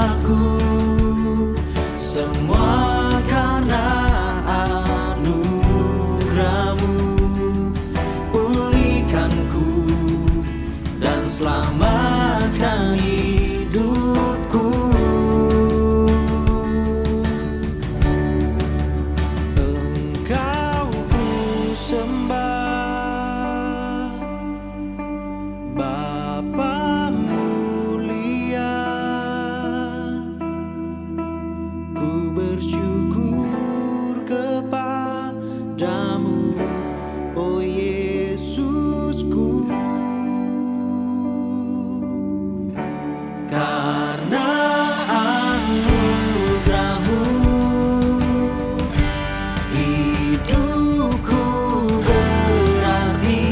dosaku, semua karena anugerah-Mu. Pulihkanku dan selamatkan hidupku. Engkau ku sembah, Bapa mulia. Ku bersyukur kepadamu, oh Yesusku, karena anugerah-Mu hidupku berarti.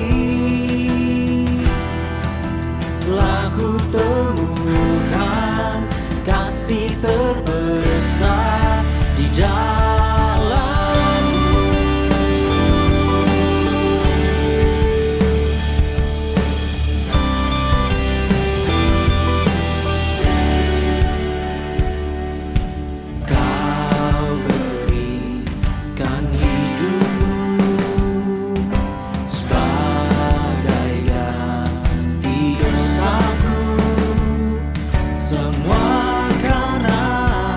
Telah ku temukan kasih terbesar di dalam-Mu. Kau berikan hidupmu sebagai ganti dosaku, semua karena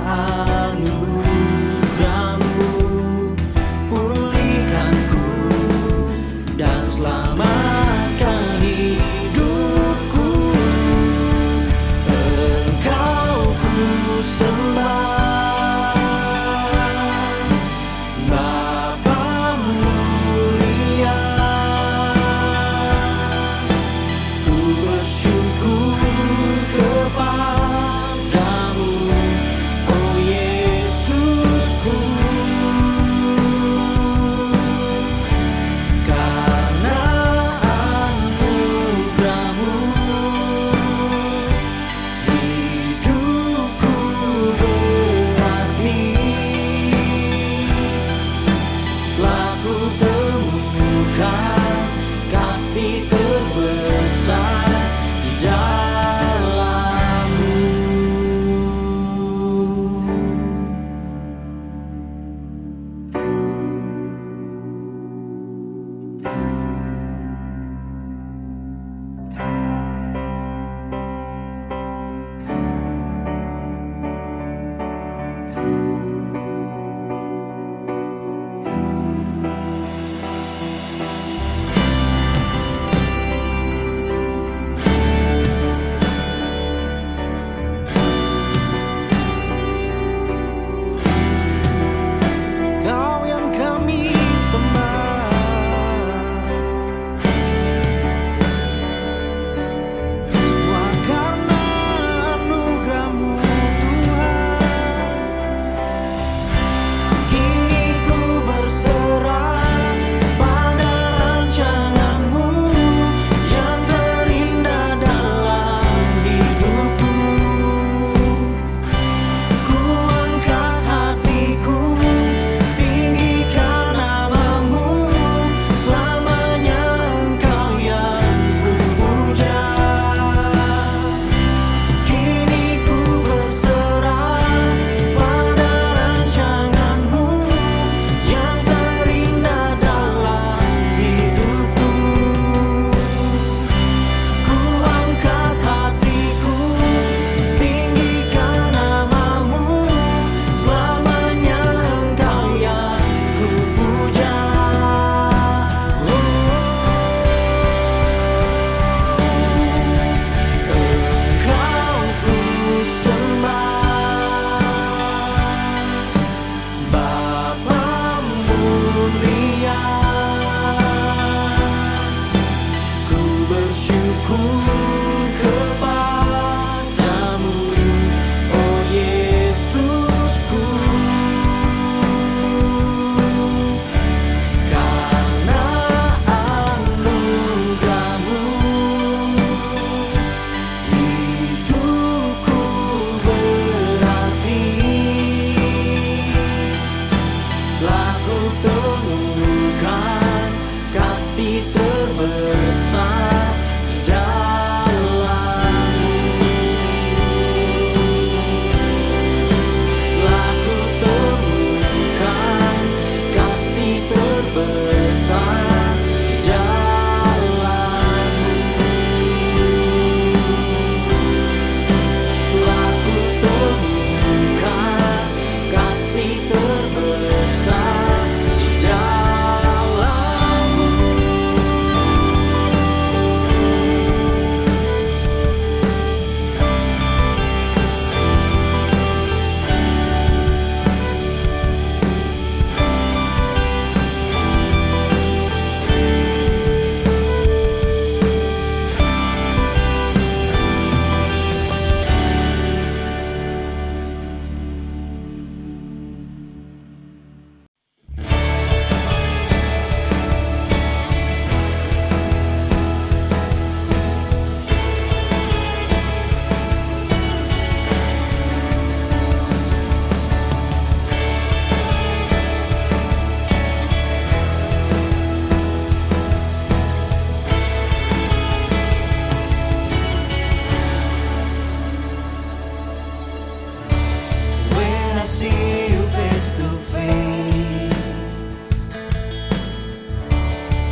I see you face to face,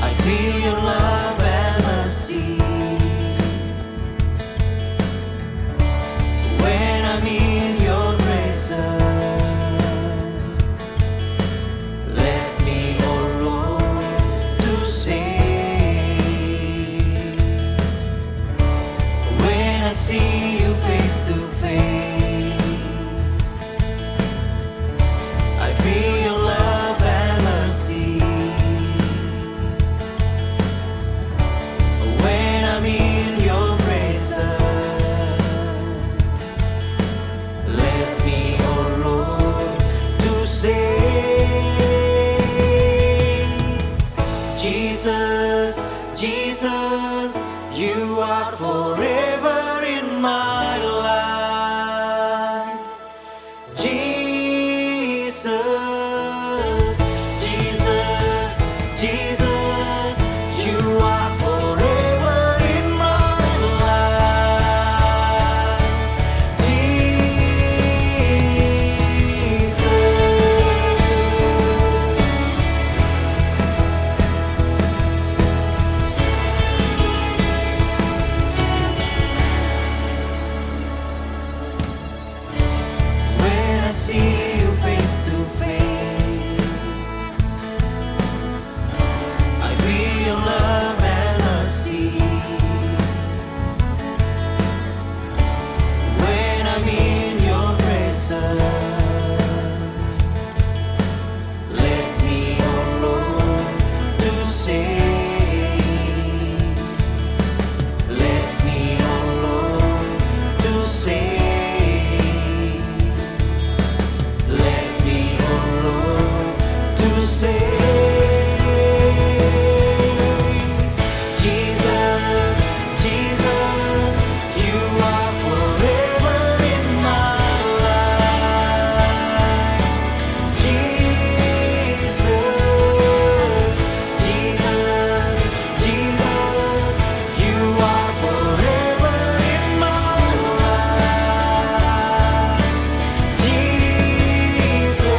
I feel your love and mercy. When I'm in your presence, let me, oh Lord, to say, when I see you face to face, I feel your love and mercy. When I'm in your presence, let me, oh Lord, to say, Jesus, Jesus, you are forever in my life. Jesus, Jesus, Jesus, you are forever in my life. Jesus. When I see you face to face, I feel your love and mercy. When I'm in your presence, let me, oh Lord, to say, let me, oh Lord, to say, let me, oh Lord, to say, Jesus, Jesus, you are forever in my life. Jesus, Jesus, Jesus, you are forever in my life. Jesus.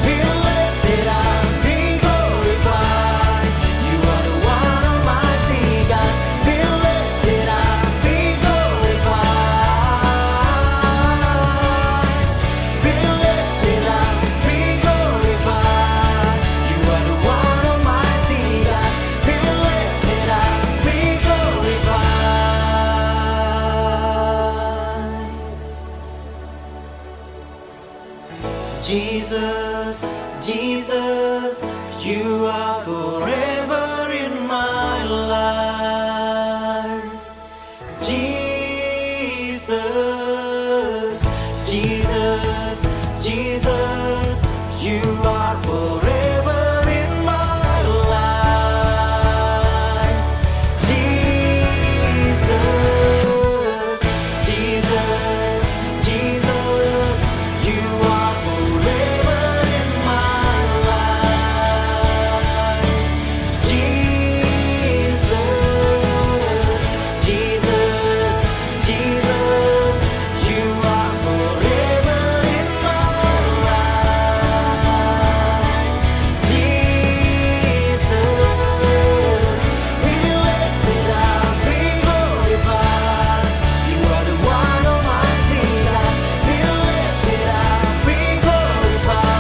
Be lifted up, be glorified. You are the one Almighty God. Be lifted up, be glorified. Be lifted up, be glorified. You are the one Almighty God. Be lifted up, be glorified. Jesus, Jesus, you are forever in my life. Jesus, Jesus, Jesus, you are forever in my life. Jesus, Jesus, Jesus, you are forever in my life. Jesus, Jesus, Jesus, you are forever in my life. Jesus, be lifted up, be glorified. You are the one Almighty God. Be lifted up, be glorified.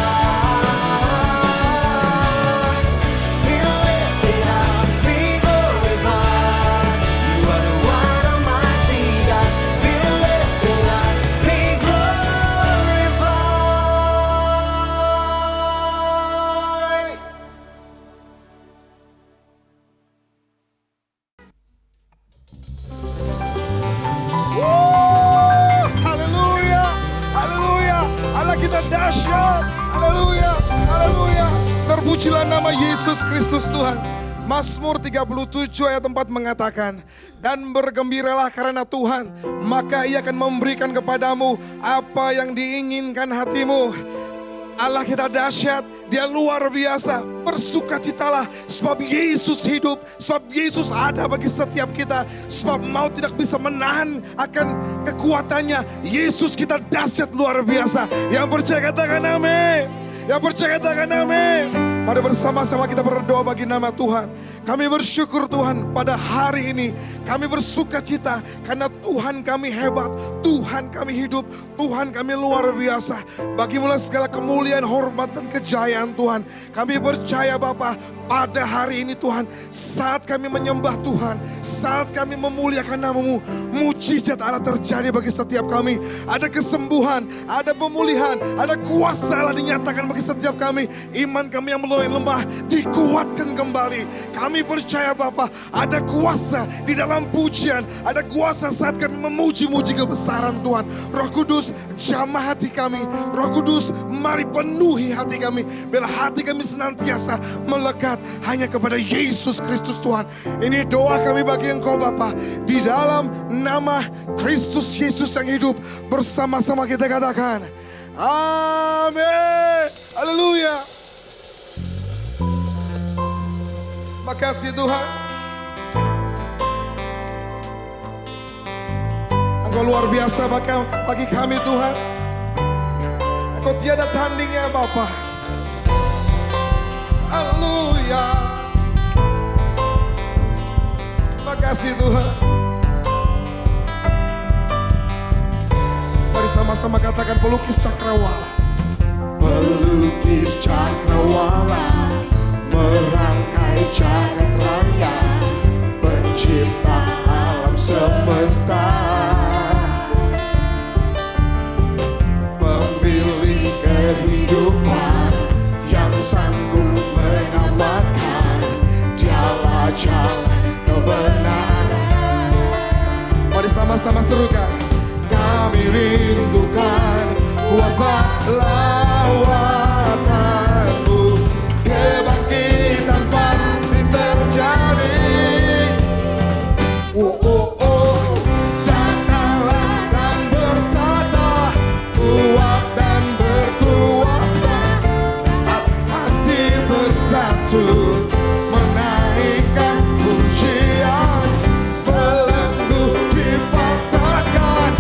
Be lifted up, be glorified. You are the one Almighty God. Be lifted up, be glorified. Haleluya, haleluya. Allah kita dahsyat. Haleluya, haleluya. Terpujilah nama Yesus Kristus Tuhan. Mazmur 37 ayat 4 mengatakan, dan bergembiralah karena Tuhan, maka Ia akan memberikan kepadamu apa yang diinginkan hatimu. Allah kita dahsyat, Dia luar biasa. Bersukacitalah sebab Yesus hidup, sebab Yesus ada bagi setiap kita. Sebab maut tidak bisa menahan akan kekuatannya. Yesus kita dahsyat luar biasa. Yang percaya katakan amin. Yang percaya katakan amin. Mari bersama-sama kita berdoa bagi nama Tuhan. Kami bersyukur Tuhan pada hari ini. Kami bersuka cita karena Tuhan kami hebat. Tuhan kami hidup. Tuhan kami luar biasa. Bagimulah segala kemuliaan, hormat dan kejayaan Tuhan. Kami percaya Bapa pada hari ini Tuhan. Saat kami menyembah Tuhan. Saat kami memuliakan nama-Mu. Mujizat Allah terjadi bagi setiap kami. Ada kesembuhan, ada pemulihan, ada kuasa Allah dinyatakan bagi setiap kami. Iman kami yang mulai lemah dikuatkan kembali. Kami percaya Bapa, ada kuasa di dalam pujian, ada kuasa saat kami memuji-muji kebesaran Tuhan. Roh Kudus jamah hati kami. Roh Kudus mari penuhi hati kami. Bila hati kami senantiasa melekat hanya kepada Yesus Kristus Tuhan. Ini doa kami bagi Engkau Bapa. Di dalam nama Kristus Yesus yang hidup, bersama-sama kita katakan amin. Haleluya. Makasih Tuhan. Engkau luar biasa bagi kami Tuhan. Engkau tiada tandingnya Bapa. Haleluya. Makasih Tuhan. Mari sama-sama katakan pelukis cakrawala. Pelukis cakrawala, merangkai jagat raya, pencipta alam semesta, pemilik kehidupan yang sanggup menyelamatkan. Dialah jalan kebenaran. Mari sama-sama serukan. Kami rindukan kuasa lawatan-Mu. Kebangkitan pasti terjadi. Oh, oh, oh. Datanglah dan bertata, kuat dan berkuasa. Hati bersatu menaikkan pujian. Belenggu dipatahkan,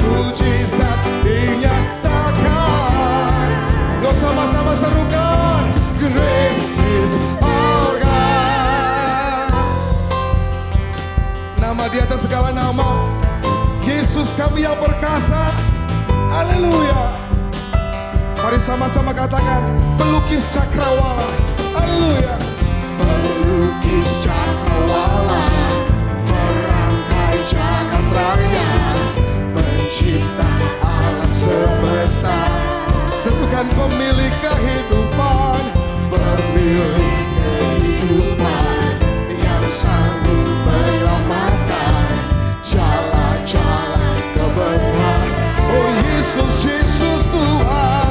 mujizat dinyatakan. Yuk sama-sama serukan. Great is our God. Nama di atas segala nama, Yesus kami yang perkasa. Haleluya. Mari sama-sama katakan pelukis cakrawala. Haleluya. Pelukis cakrawala, merangkai jagat raya, pencipta alam semesta, Serukan pemilik kehidupan. pemilik kehidupan yang sanggup menyelamatkan. Jalan-jalan kebenaran. Oh Yesus, Yesus Tuhan.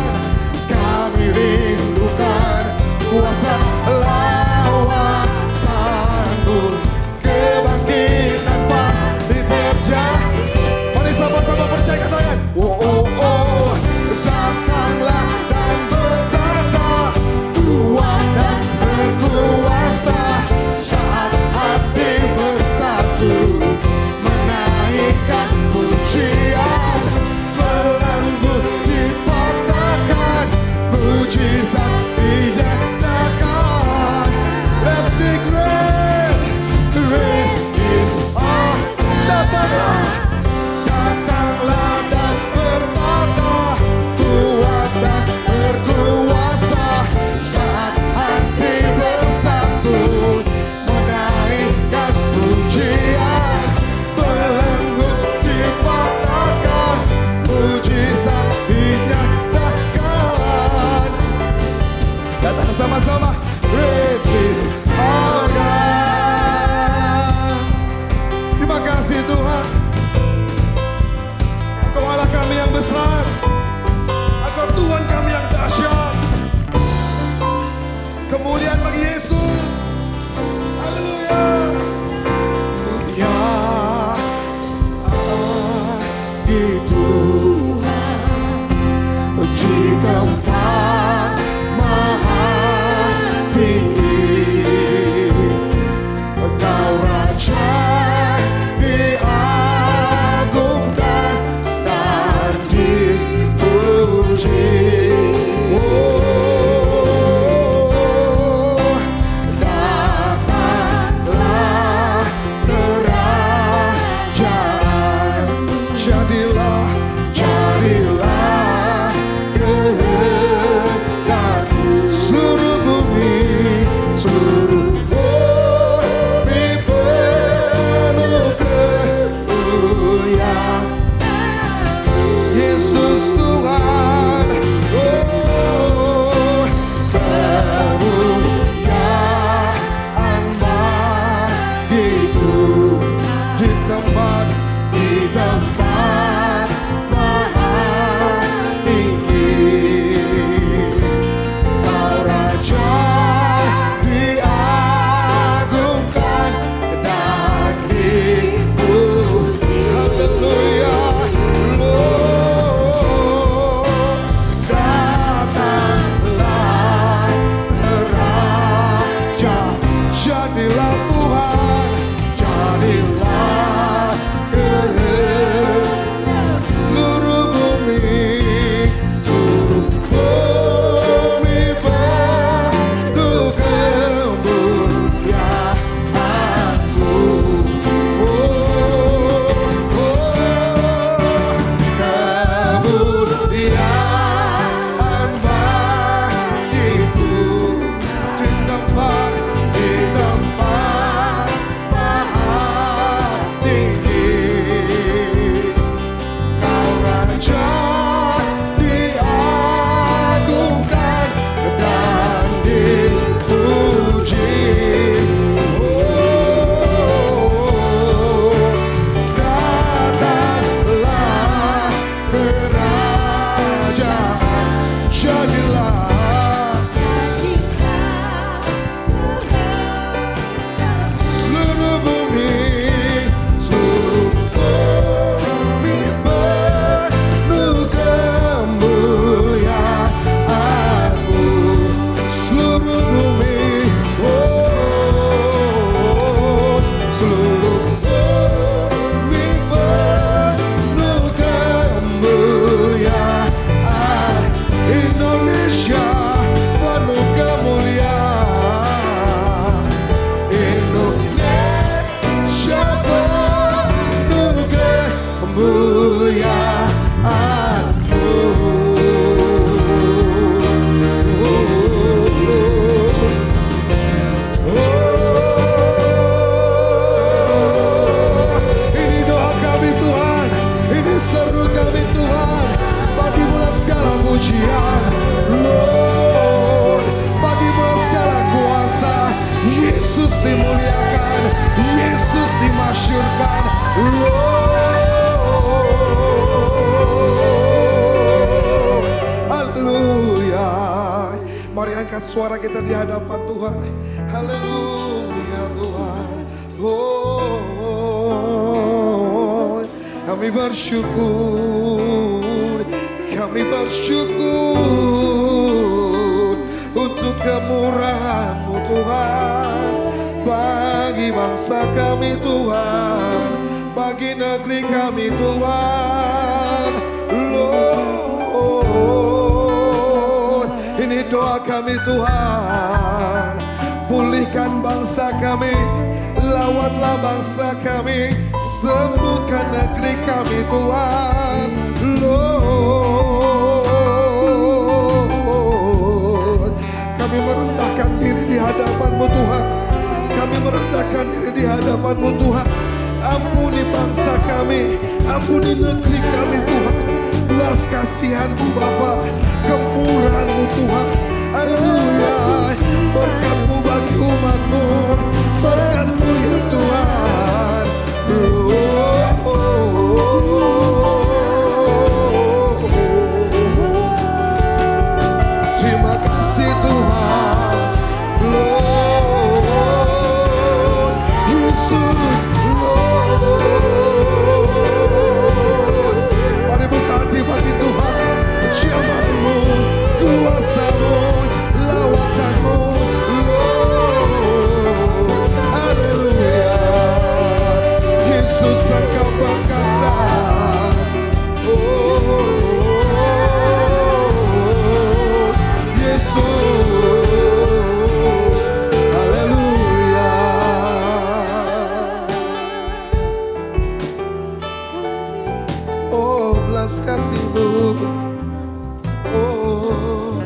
Kami rindukan kuasa lawatan-Mu. Kebangkitan pasti terjadi. Mari sama-sama percaya katakan. Oh, oh, oh. Datanglah dan bertata, dimuliakan, Yesus dimasyurkan. Haleluya. Mari angkat suara kita di hadapan Tuhan. Haleluya Tuhan. Oh, kami bersyukur, kami bersyukur untuk kemurahan-Mu Tuhan, bagi bangsa kami Tuhan, bagi negeri kami Tuhan. Lord, ini doa kami Tuhan, pulihkan bangsa kami, lawatlah bangsa kami, sembuhkan negeri kami Tuhan. Lord, kami merendahkan diri di hadapan-Mu Tuhan, kami merendahkan diri di hadapan-Mu Tuhan. Ampuni bangsa kami, ampuni negeri kami Tuhan. Belas kasihan-Mu Bapa, kemurahan-Mu Tuhan. Haleluya. Berkat-Mu bagi umat-Mu, berkat-Mu ya Tuhan. Terima kasih Tuhan. Lord, Yesus, Lord. Mari buka hati bagi Tuhan. Firman-Mu, kuasa-Mu, lawatan-Mu, Lord. Haleluya. Yesus Engkau perkasa. Oh, Yesus. Haleluya. Oh, belas kasih-Mu, oh,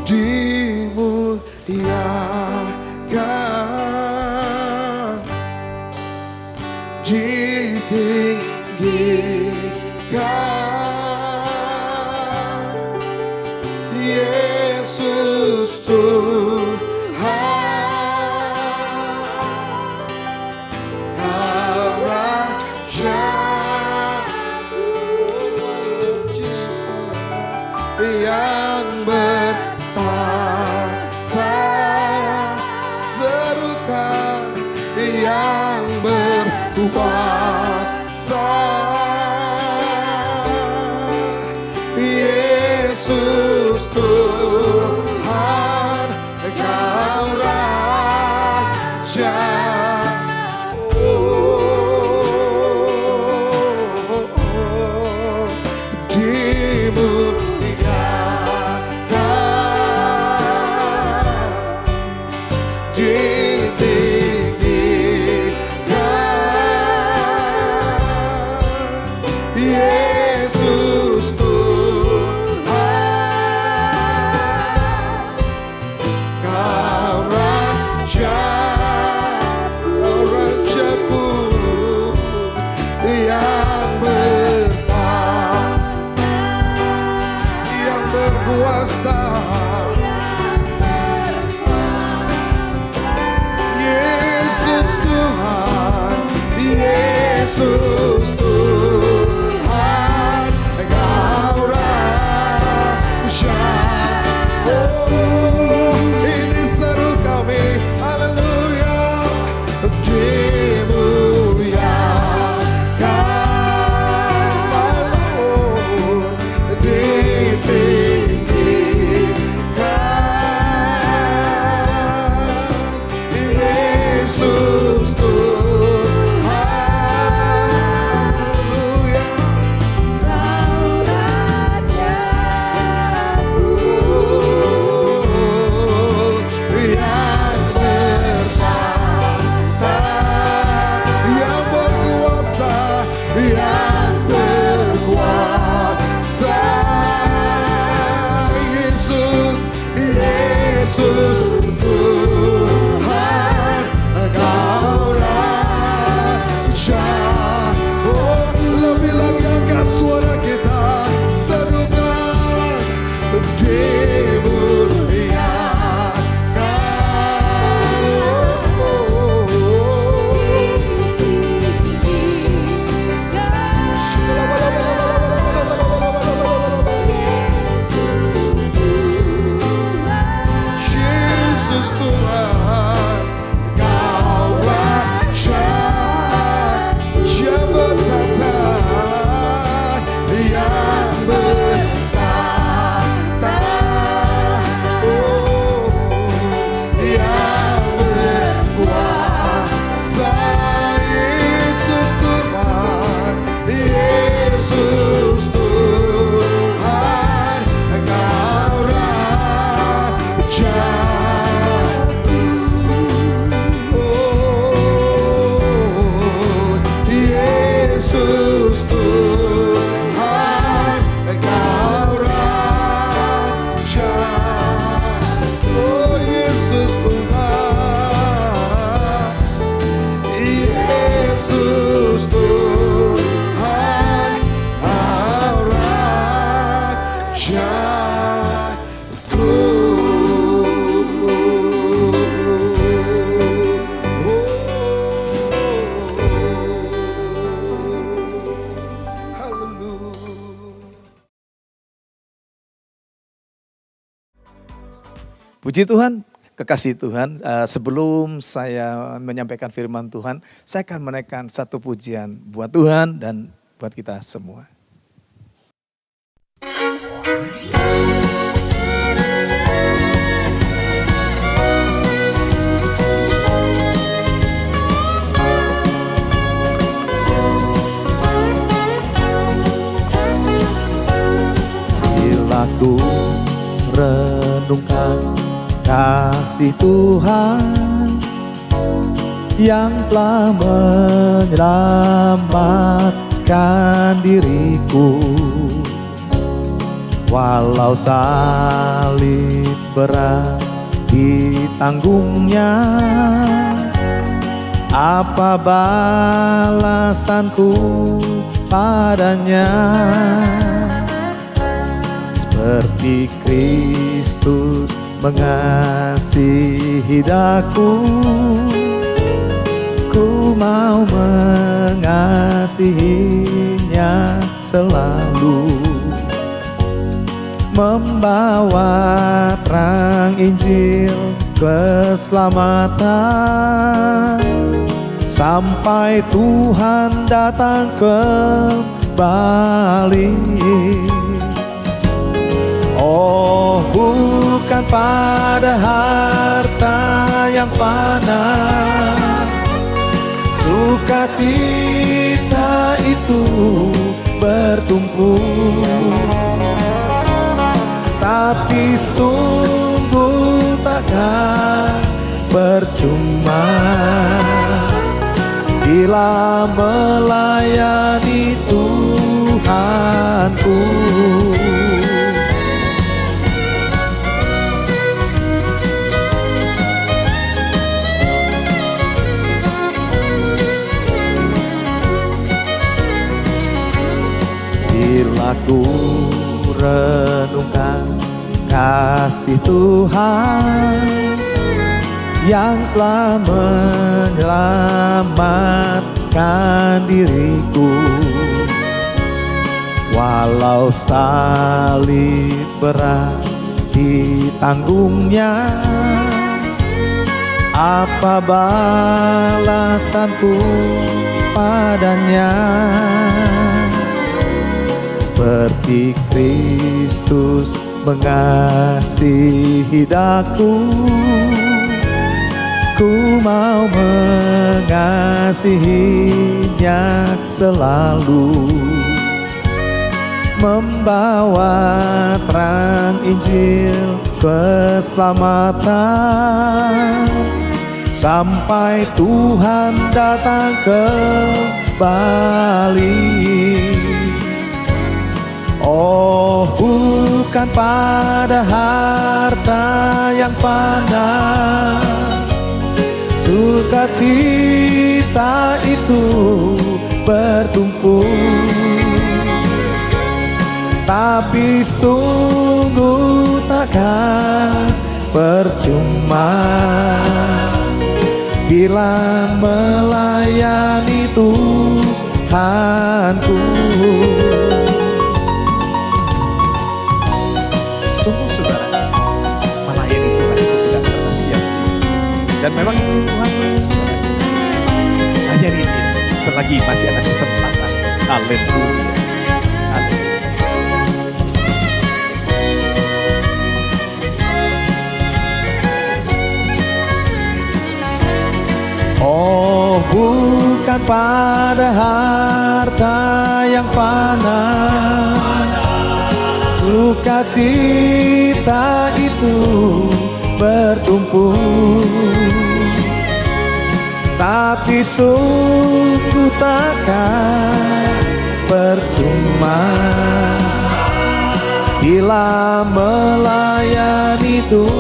dimuliakan, ditinggikan, Yesus Tuhan, Kau Raja. Yang bertata, serukan yang berkuasa, Yesus Tuhan, Kau Raja. Yesus Tuhan, Kau Raja, Kau Raja pun yang yang berkuasa. Yesus Tuhan, Yesus Tuhan, Kau Raja. Oh, ini seru kami, haleluya. Dimuliakan Malu, ditinggikan, Yesus Tuhan, haleluya. Yang bertata, yang berkuasa, yang berkuasa, Yesus, Yesus Tuhan, Kau Raja. Oh, lebih lagi angkat suara kita, serukan, dimuliakan, Puji Tuhan, kekasih Tuhan, sebelum saya menyampaikan firman Tuhan, saya akan menaikkan satu pujian buat Tuhan dan buat kita semua. Bila ku renungkan kasih Tuhan yang telah menyelamatkan diriku, walau salib berat ditanggungnya, apa balasanku padanya? Seperti Kristus mengasihi daku, ku mau mengasihinya selalu, membawa terang Injil keselamatan sampai Tuhan datang kembali. Oh, bukan pada harta yang fana, sukacita itu bertumpu, tapi sungguh takkan percuma bila melayani Tuhanku. Bila ku renungkan kasih Tuhan yang telah menyelamatkan diriku, walau salib berat ditanggungnya, apa balasanku padanya? Seperti Kristus mengasihi daku, ku mau mengasihinya selalu, membawa terang Injil keselamatan sampai Tuhan datang kembali. Oh, bukan pada harta yang fana, sukacita itu bertumpu, tapi sungguh takkan percuma bila melayani Tuhanku. Sungguh saudara, melayani Tuhan itu tidak pernah sia-sia. Dan memang itu Tuhan saudara. Layani Dia selagi masih ada kesempatan. Haleluya. Oh, bukan pada harta yang fana, sukacita itu bertumpu, tapi sungguh takkan percuma bila melayani Tuhanku.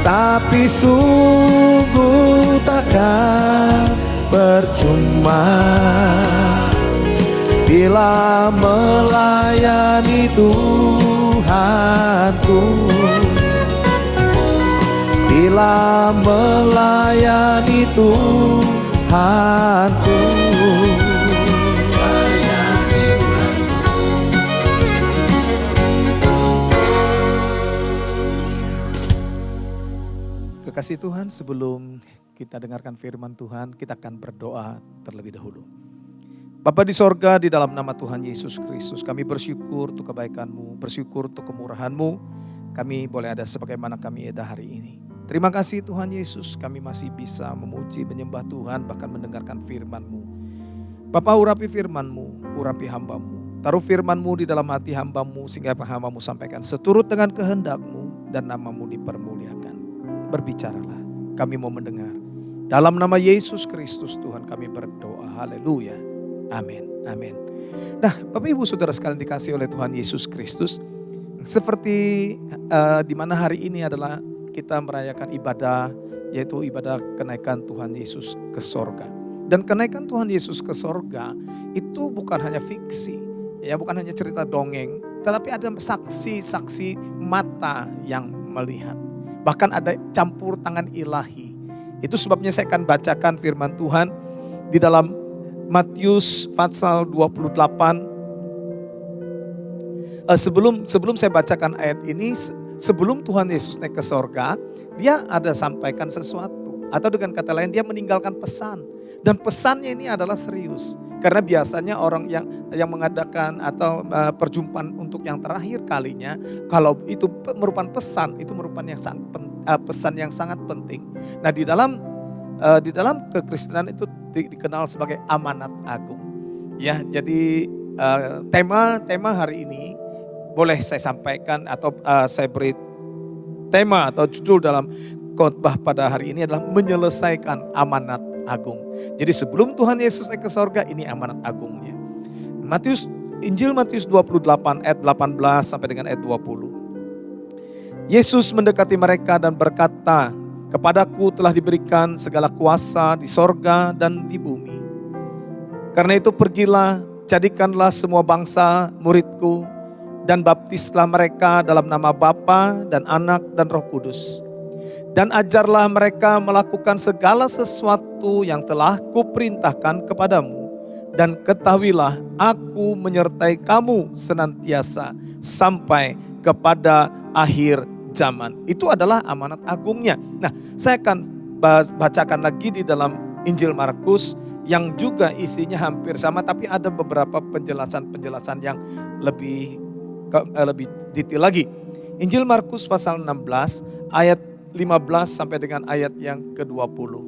Tapi sungguh takkan percuma bila melayani Tuhanku, bila melayani Tuhanku. kasih Tuhan, sebelum kita dengarkan firman Tuhan, kita akan berdoa terlebih dahulu. Bapa di sorga, di dalam nama Tuhan Yesus Kristus, kami bersyukur untuk kebaikan-Mu, bersyukur untuk kemurahan-Mu. Kami boleh ada sebagaimana kami ada hari ini. Terima kasih Tuhan Yesus, kami masih bisa memuji, menyembah Tuhan, bahkan mendengarkan firman-Mu. Bapa, urapi firman-Mu, urapi hamba-Mu. Taruh firman-Mu di dalam hati hamba-Mu, sehingga hamba-Mu sampaikan seturut dengan kehendak-Mu, dan nama-Mu dipermuliakan. Berbicaralah, kami mau mendengar. Dalam nama Yesus Kristus Tuhan kami berdoa, haleluya. Amin, amin. Nah, Bapak Ibu Saudara sekalian dikasih oleh Tuhan Yesus Kristus, seperti di mana hari ini adalah kita merayakan ibadah, yaitu ibadah kenaikan Tuhan Yesus ke sorga. Dan kenaikan Tuhan Yesus ke sorga itu bukan hanya fiksi, ya bukan hanya cerita dongeng, tetapi ada saksi-saksi mata yang melihat. Bahkan ada campur tangan ilahi. Itu sebabnya saya akan bacakan firman Tuhan di dalam Matius pasal 28. Sebelum saya bacakan ayat ini, sebelum Tuhan Yesus naik ke sorga, dia ada sampaikan sesuatu. Atau dengan kata lain, dia meninggalkan pesan. Dan pesannya ini adalah serius. Karena biasanya orang yang mengadakan atau perjumpaan untuk yang terakhir kalinya, kalau itu merupakan pesan, itu merupakan pesan yang sangat penting. Nah, di dalam kekristenan itu dikenal sebagai amanat agung. Ya, jadi tema hari ini boleh saya sampaikan atau saya beri tema atau judul dalam khotbah pada hari ini adalah menyelesaikan amanat agung. Jadi sebelum Tuhan Yesus naik ke sorga, ini amanat agungnya. Injil Matius 28 ayat 18 sampai dengan ayat 20. Yesus mendekati mereka dan berkata, "Kepadaku telah diberikan segala kuasa di sorga dan di bumi. Karena itu pergilah, jadikanlah semua bangsa muridku, dan baptislah mereka dalam nama Bapa dan Anak dan Roh Kudus. Dan ajarlah mereka melakukan segala sesuatu yang telah kuperintahkan kepadamu. Dan ketahuilah, aku menyertai kamu senantiasa sampai kepada akhir zaman." Itu adalah amanat agungnya. Nah, saya akan bacakan lagi di dalam Injil Markus yang juga isinya hampir sama, tapi ada beberapa penjelasan-penjelasan yang lebih detail lagi. Injil Markus pasal 16 ayat 15 sampai dengan ayat yang ke-20.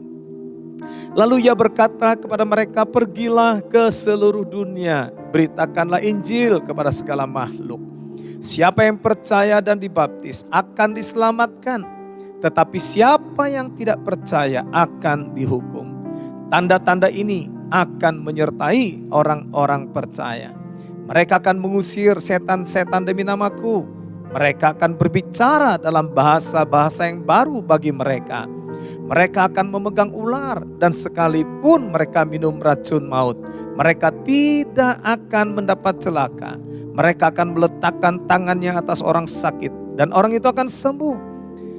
Lalu ia berkata kepada mereka, "Pergilah ke seluruh dunia, beritakanlah Injil kepada segala makhluk. Siapa yang percaya dan dibaptis akan diselamatkan, tetapi siapa yang tidak percaya akan dihukum. Tanda-tanda ini akan menyertai orang-orang percaya. Mereka akan mengusir setan-setan demi namaku. Mereka akan berbicara dalam bahasa-bahasa yang baru bagi mereka. Mereka akan memegang ular, dan sekalipun mereka minum racun maut, mereka tidak akan mendapat celaka. Mereka akan meletakkan tangannya atas orang sakit, dan orang itu akan sembuh."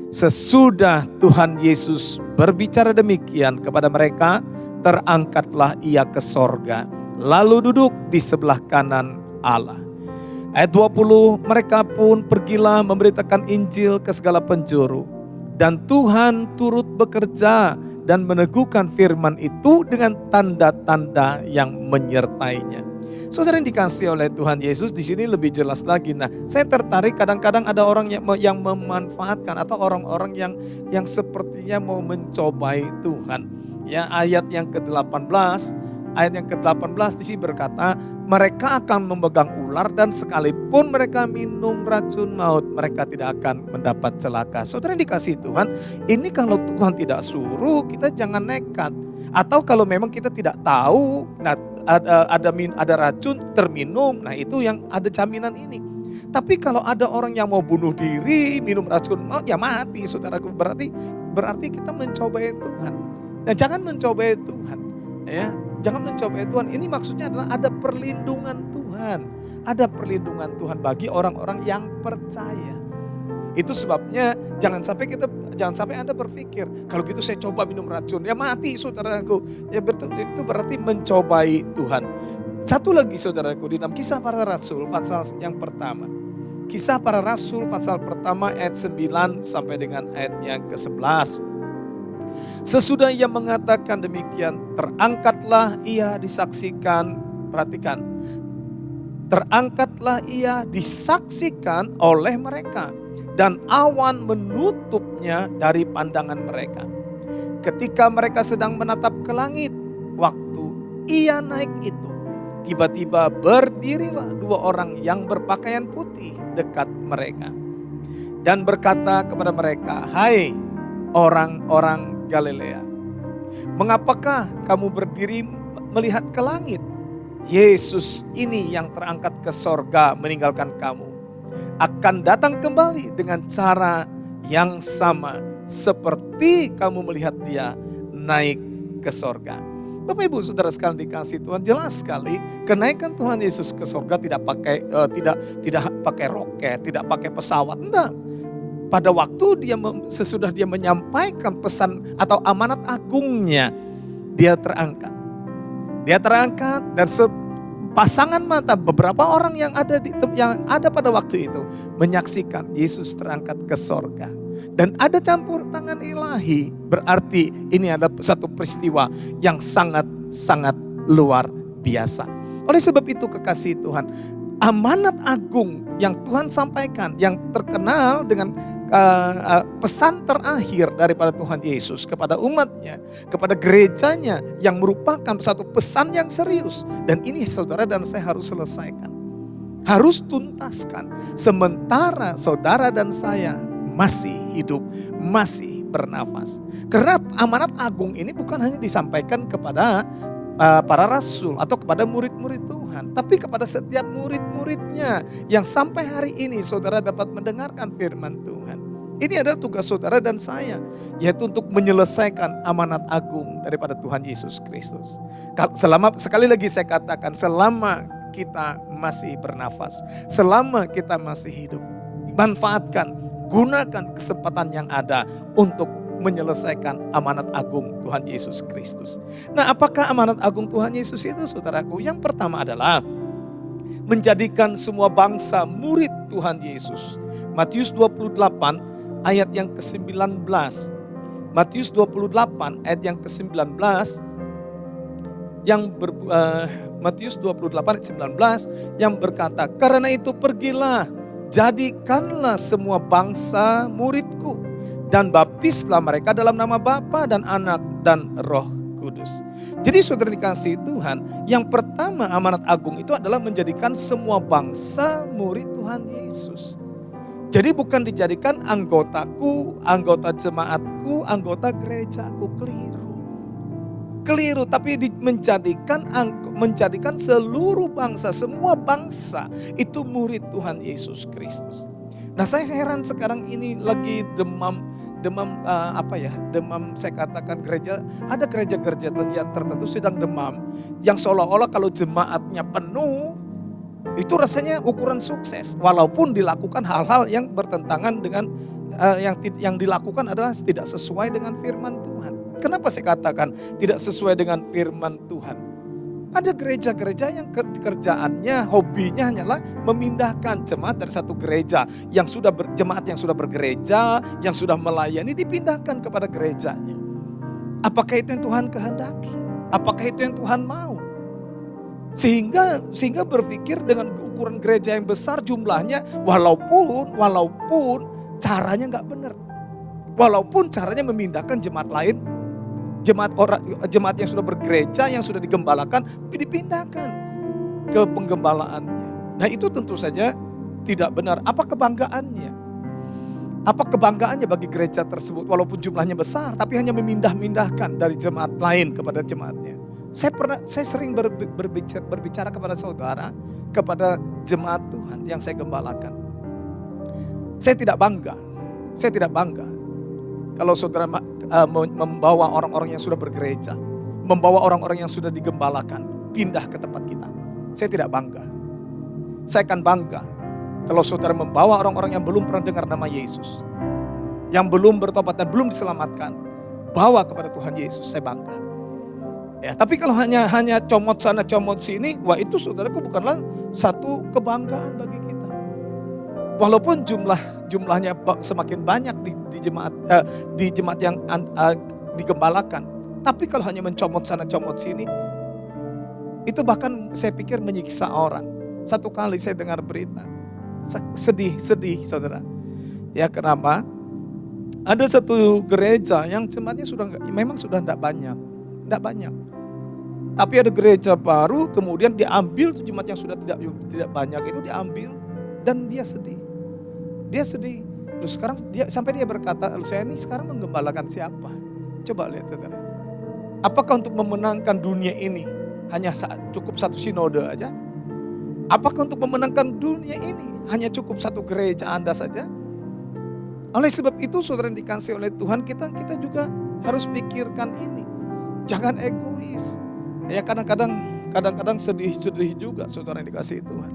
Sesudah Tuhan Yesus berbicara demikian kepada mereka, terangkatlah ia ke sorga, lalu duduk di sebelah kanan Allah. Ayat 20, mereka pun pergilah memberitakan Injil ke segala penjuru. Dan Tuhan turut bekerja dan meneguhkan firman itu dengan tanda-tanda yang menyertainya. Saudara yang dikasihi oleh Tuhan Yesus, di sini lebih jelas lagi. Nah, saya tertarik kadang-kadang ada orang yang memanfaatkan atau orang-orang yang sepertinya mau mencobai Tuhan. Ya, ayat yang ke-18 di sini berkata, mereka akan memegang ular, dan sekalipun mereka minum racun maut, mereka tidak akan mendapat celaka. Saudara yang dikasihi Tuhan, ini kalau Tuhan tidak suruh, kita jangan nekat. Atau kalau memang kita tidak tahu, nah ada racun terminum, nah itu yang ada jaminan ini. Tapi kalau ada orang yang mau bunuh diri, minum racun maut, ya mati, saudaraku. Berarti kita mencobai Tuhan. Dan jangan mencobai Tuhan, ya. Jangan mencobai Tuhan. Ini maksudnya adalah ada perlindungan Tuhan. Ada perlindungan Tuhan bagi orang-orang yang percaya. Itu sebabnya jangan sampai Anda berpikir, kalau gitu saya coba minum racun, ya mati saudaraku. Ya itu berarti mencobai Tuhan. Satu lagi saudaraku, di dalam Kisah Para Rasul pasal yang pertama. Kisah Para Rasul pasal pertama ayat 9 sampai dengan ayat yang ke-11. Sesudah ia mengatakan demikian, terangkatlah ia disaksikan, perhatikan, terangkatlah ia disaksikan oleh mereka dan awan menutupnya dari pandangan mereka. Ketika mereka sedang menatap ke langit, waktu ia naik itu, tiba-tiba berdirilah 2 orang yang berpakaian putih dekat mereka dan berkata kepada mereka, "Hai orang-orang Galilea, mengapakah kamu berdiri melihat ke langit? Yesus ini yang terangkat ke sorga meninggalkan kamu akan datang kembali dengan cara yang sama seperti kamu melihat dia naik ke sorga." Bapak Ibu Saudara sekalian dikasih Tuhan, jelas sekali kenaikan Tuhan Yesus ke sorga tidak pakai tidak pakai roket, tidak pakai pesawat, enggak. Pada waktu sesudah dia menyampaikan pesan atau amanat agungnya, dia terangkat. Dia terangkat dan pasangan mata beberapa orang yang ada pada waktu itu menyaksikan Yesus terangkat ke sorga. Dan ada campur tangan ilahi, berarti ini ada satu peristiwa yang sangat-sangat luar biasa. Oleh sebab itu kekasih Tuhan, amanat agung yang Tuhan sampaikan, yang terkenal dengan pesan terakhir daripada Tuhan Yesus kepada umatnya, kepada gerejanya, yang merupakan satu pesan yang serius. Dan ini saudara dan saya harus selesaikan, harus tuntaskan sementara saudara dan saya masih hidup, masih bernafas. Karena amanat agung ini bukan hanya disampaikan kepada para rasul atau kepada murid-murid Tuhan, tapi kepada setiap murid-muridnya yang sampai hari ini saudara dapat mendengarkan firman Tuhan. Ini adalah tugas saudara dan saya, yaitu untuk menyelesaikan amanat agung daripada Tuhan Yesus Kristus. Sekali lagi saya katakan, selama kita masih bernafas, selama kita masih hidup, manfaatkan, gunakan kesempatan yang ada untuk menyelesaikan amanat agung Tuhan Yesus Kristus. Nah, apakah amanat agung Tuhan Yesus itu, saudaraku? Yang pertama adalah menjadikan semua bangsa murid Tuhan Yesus. Matius 28 ayat yang ke-19. Matius 28 ayat yang ke-19 Matius 28 ayat 19 yang berkata, "Karena itu pergilah, jadikanlah semua bangsa muridku dan baptislah mereka dalam nama Bapa dan Anak dan Roh Kudus." Jadi saudara dikasih Tuhan, yang pertama amanat agung itu adalah menjadikan semua bangsa murid Tuhan Yesus. Jadi bukan dijadikan anggotaku, anggota jemaatku, anggota gerejaku, keliru, tapi menjadikan seluruh bangsa, semua bangsa itu murid Tuhan Yesus Kristus. Nah, saya heran sekarang ini lagi demam saya katakan ada gereja-gereja yang tertentu sedang demam, yang seolah-olah kalau jemaatnya penuh itu rasanya ukuran sukses, walaupun dilakukan hal-hal yang bertentangan dengan yang dilakukan adalah tidak sesuai dengan firman Tuhan. Kenapa saya katakan tidak sesuai dengan firman Tuhan? Ada gereja-gereja yang kerjaannya, hobinya hanyalah memindahkan jemaat dari satu gereja yang sudah jemaat yang sudah bergereja, yang sudah melayani, dipindahkan kepada gerejanya. Apakah itu yang Tuhan kehendaki? Apakah itu yang Tuhan mau? Sehingga berpikir dengan ukuran gereja yang besar jumlahnya, walaupun caranya nggak benar, walaupun caranya memindahkan jemaat lain, jemaat yang sudah bergereja, yang sudah digembalakan, dipindahkan ke penggembalaannya. Nah, itu tentu saja tidak benar. Apa kebanggaannya? Apa kebanggaannya bagi gereja tersebut walaupun jumlahnya besar, tapi hanya memindah-mindahkan dari jemaat lain kepada jemaatnya. Saya sering berbicara kepada saudara, kepada jemaat Tuhan yang saya gembalakan. Saya tidak bangga kalau saudara membawa orang-orang yang sudah bergereja, membawa orang-orang yang sudah digembalakan, pindah ke tempat kita. Saya tidak bangga. Saya akan bangga kalau saudara membawa orang-orang yang belum pernah dengar nama Yesus, yang belum bertobat dan belum diselamatkan, bawa kepada Tuhan Yesus, saya bangga. Ya, tapi kalau hanya comot sana comot sini, wah itu saudaraku bukanlah satu kebanggaan bagi kita. Walaupun jumlahnya semakin banyak di jemaat yang digembalakan. Tapi kalau hanya mencomot sana comot sini, itu bahkan saya pikir menyiksa orang. Satu kali saya dengar berita, sedih saudara. Ya kenapa? Ada satu gereja yang jemaatnya memang sudah tidak banyak. Tapi ada gereja baru, kemudian diambil tuh jemaat yang sudah tidak banyak itu diambil, dan dia sedih. Lalu sekarang sampai dia berkata, saya ini sekarang menggembalakan siapa? Coba lihat saudara. Apakah untuk memenangkan dunia ini hanya cukup satu sinode aja? Apakah untuk memenangkan dunia ini hanya cukup satu gereja Anda saja? Oleh sebab itu saudara yang dikasihi oleh Tuhan, kita juga harus pikirkan ini. Jangan egois. Ya kadang-kadang sedih juga saudara yang dikasihi Tuhan.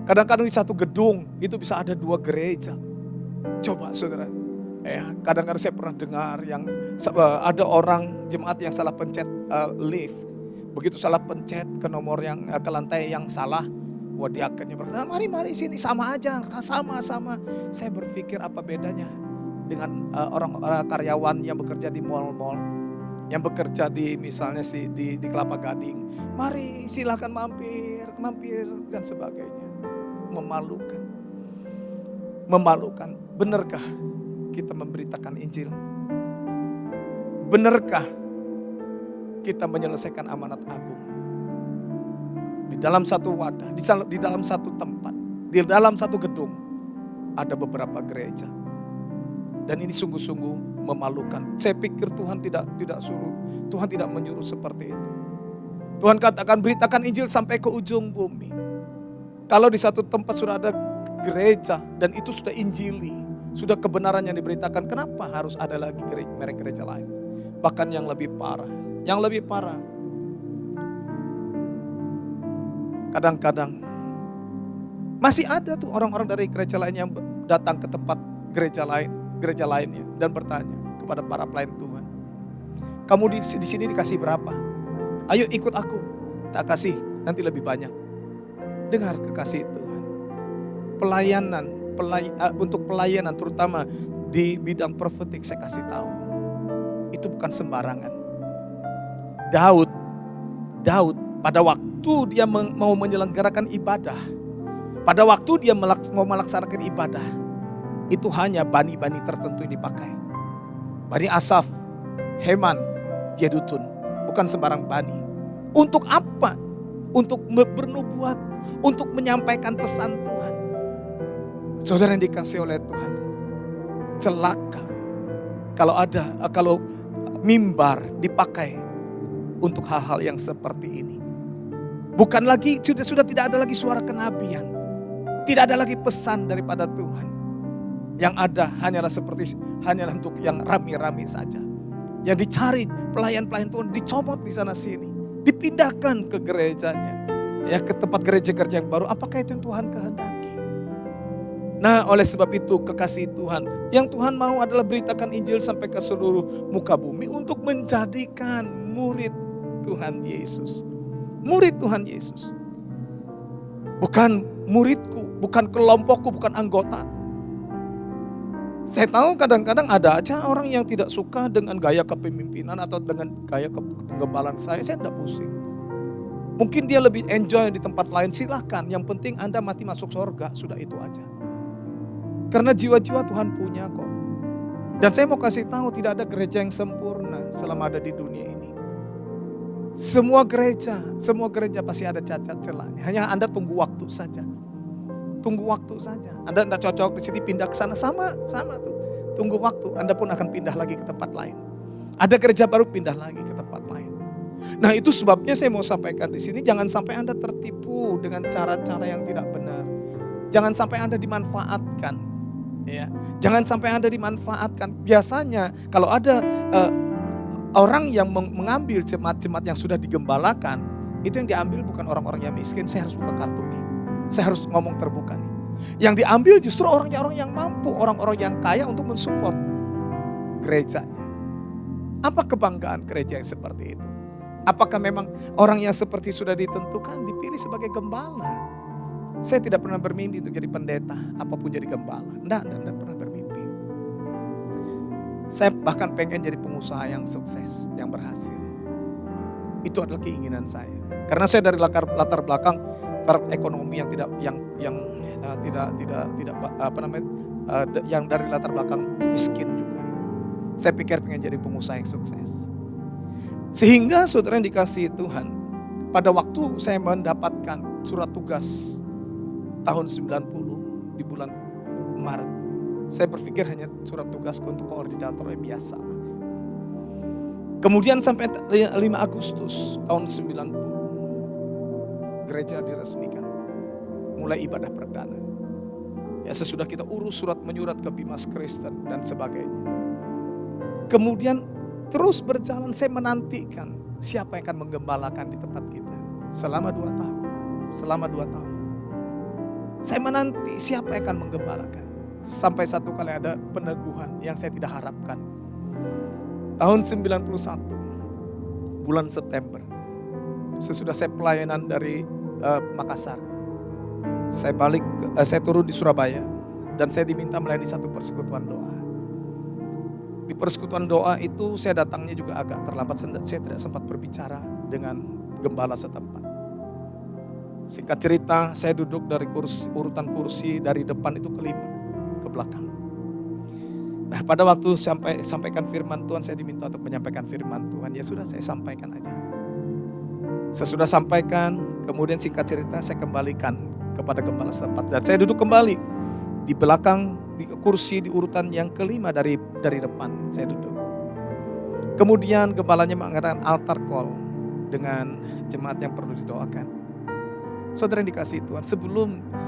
Kadang-kadang di satu gedung itu bisa ada 2 gereja. Coba saudara. Ya, kadang-kadang saya pernah dengar yang ada orang jemaat yang salah pencet lift. Begitu salah pencet ke nomor yang ke lantai yang salah. Wah, diakennya berkata, mari sini sama aja, sama. Saya berpikir apa bedanya dengan orang karyawan yang bekerja di mall-mall, yang bekerja di misalnya di Kelapa Gading. Mari silakan mampir dan sebagainya. Memalukan. Benarkah kita memberitakan Injil? Benarkah kita menyelesaikan amanat agung? Di dalam satu wadah, di dalam satu tempat, di dalam satu gedung, ada beberapa gereja. Dan ini sungguh-sungguh memalukan. Saya pikir Tuhan tidak suruh, Tuhan tidak menyuruh seperti itu. Tuhan katakan beritakan Injil sampai ke ujung bumi. Kalau di satu tempat sudah ada gereja dan itu sudah Injili, sudah kebenaran yang diberitakan, kenapa harus ada lagi merek gereja lain? Bahkan yang lebih parah. Kadang-kadang masih ada tuh orang-orang dari gereja lain yang datang ke tempat gereja lainnya dan bertanya kepada para pelayan Tuhan, kamu di sini dikasih berapa? Ayo ikut aku, tak kasih nanti lebih banyak. Dengar kekasih Tuhan, untuk pelayanan terutama di bidang profetik, saya kasih tahu, itu bukan sembarangan. Daud pada waktu dia mau menyelenggarakan ibadah, pada waktu dia mau melaksanakan ibadah, itu hanya bani-bani tertentu yang dipakai. Bani Asaf, Heman, Yedutun, bukan sembarang bani. Untuk apa? Untuk bernubuat, untuk menyampaikan pesan Tuhan. Saudara yang dikasihi oleh Tuhan, celaka kalau mimbar dipakai untuk hal-hal yang seperti ini. Bukan lagi, sudah tidak ada lagi suara kenabian. Tidak ada lagi pesan daripada Tuhan. Yang ada hanyalah untuk yang rame-rame saja. Yang dicari pelayan-pelayan Tuhan dicomot di sana sini. Dipindahkan ke gerejanya. Ya, ke tempat gereja-gereja yang baru. Apakah itu yang Tuhan kehendaki? Nah, oleh sebab itu kekasih Tuhan, yang Tuhan mau adalah beritakan Injil sampai ke seluruh muka bumi untuk menjadikan murid Tuhan Yesus. Murid Tuhan Yesus. Bukan muridku, bukan kelompokku, bukan anggotaku. Saya tahu kadang-kadang ada aja orang yang tidak suka dengan gaya kepemimpinan atau dengan gaya penggembalaan saya tidak pusing. Mungkin dia lebih enjoy di tempat lain, silahkan. Yang penting Anda mati masuk surga, sudah itu aja. Karena jiwa-jiwa Tuhan punya kok. Dan saya mau kasih tahu, tidak ada gereja yang sempurna selama ada di dunia ini. Semua gereja pasti ada cacat celahnya. Hanya Anda tunggu waktu saja. Tunggu waktu saja. Anda tidak cocok di sini, pindah ke sana, sama tuh. Tunggu waktu, Anda pun akan pindah lagi ke tempat lain. Ada gereja baru, pindah lagi ke tempat lain. Nah, itu sebabnya saya mau sampaikan di sini, jangan sampai Anda tertipu dengan cara-cara yang tidak benar. Jangan sampai Anda dimanfaatkan. Ya, jangan sampai Anda dimanfaatkan. Biasanya kalau ada orang yang mengambil jemaat-jemaat yang sudah digembalakan, itu yang diambil bukan orang-orang yang miskin. Saya harus buka kartu nih. Saya harus ngomong terbuka nih. Yang diambil justru orang-orang yang mampu, orang-orang yang kaya untuk mensupport gerejanya. Apa kebanggaan gereja yang seperti itu? Apakah memang orang yang seperti sudah ditentukan dipilih sebagai gembala? Saya tidak pernah bermimpi untuk jadi pendeta, apapun jadi gembala. Enggak pernah bermimpi. Saya bahkan pengen jadi pengusaha yang sukses, yang berhasil. Itu adalah keinginan saya. Karena saya dari latar belakang ekonomi yang yang dari latar belakang miskin juga. Saya pikir pengen jadi pengusaha yang sukses. Sehingga saudara yang dikasihi Tuhan, pada waktu saya mendapatkan surat tugas tahun 90 di bulan Maret, saya berpikir hanya surat tugas untuk koordinator yang biasa. Kemudian sampai 5 Agustus tahun 90, gereja diresmikan, mulai ibadah perdana. Ya, sesudah kita urus surat menyurat ke Bimas Kristen dan sebagainya. Kemudian terus berjalan, saya menantikan siapa yang akan menggembalakan di tempat kita. Selama 2 tahun. Saya menanti siapa yang akan menggembalakan. Sampai satu kali ada peneguhan yang saya tidak harapkan. Tahun 91, bulan September. Sesudah saya pelayanan dari Makassar. Saya turun di Surabaya. Dan saya diminta melayani satu persekutuan doa. Di persekutuan doa itu saya datangnya juga agak terlambat. Saya tidak sempat berbicara dengan gembala setempat. Singkat cerita, saya duduk dari urutan kursi dari depan itu ke belakang. Nah, pada waktu sampaikan firman Tuhan, saya diminta untuk menyampaikan firman Tuhan. Ya sudah, saya sampaikan aja. Sesudah sampaikan, kemudian singkat cerita saya kembalikan kepada gembala setempat. Dan saya duduk kembali di belakang, di kursi di urutan yang kelima dari depan saya duduk. Kemudian gembalanya mengadakan altar call dengan jemaat yang perlu didoakan. Saudara yang dikasihi Tuhan,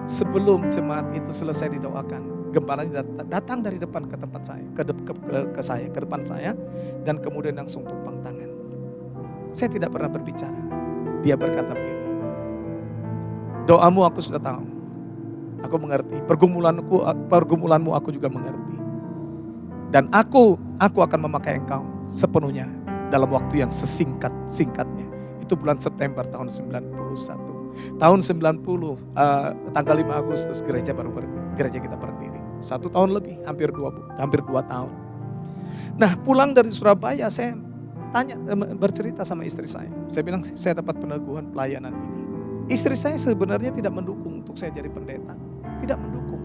sebelum jemaat itu selesai didoakan, gembalanya datang dari depan ke tempat saya, ke depan saya, dan kemudian langsung tumpang tangan. Saya tidak pernah berbicara. Dia berkata begini, doamu aku sudah tahu, aku mengerti. Pergumulanmu aku juga mengerti. Dan aku akan memakai engkau sepenuhnya dalam waktu yang sesingkat-singkatnya. Itu bulan September tahun 91. Tahun 90, tanggal 5 Agustus gereja kita berdiri. 1 tahun lebih, hampir 2 tahun. Nah, pulang dari Surabaya saya bercerita sama istri saya. Saya bilang saya dapat peneguhan pelayanan ini. Istri saya sebenarnya tidak mendukung untuk saya jadi pendeta. Tidak mendukung.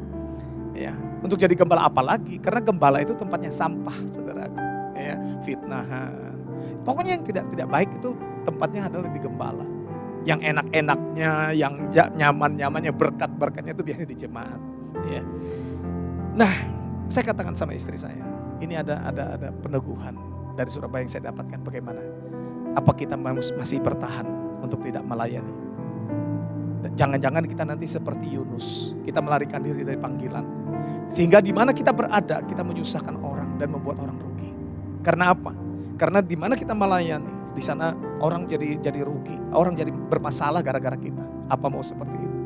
Ya, untuk jadi gembala apalagi, karena gembala itu tempatnya sampah, saudaraku. Ya, fitnahan. Pokoknya yang tidak baik itu tempatnya adalah di gembala. Yang enak-enaknya, yang nyaman-nyamannya, berkat-berkatnya itu biasanya di jemaat. Ya. Nah, saya katakan sama istri saya, ini ada peneguhan dari Surabaya yang saya dapatkan. Bagaimana? Apa kita masih bertahan untuk tidak melayani? Jangan-jangan kita nanti seperti Yunus, kita melarikan diri dari panggilan. Sehingga di mana kita berada, kita menyusahkan orang dan membuat orang rugi. Karena apa? Karena di mana kita melayani, di sana orang jadi rugi, orang jadi bermasalah gara-gara kita. Apa mau seperti itu?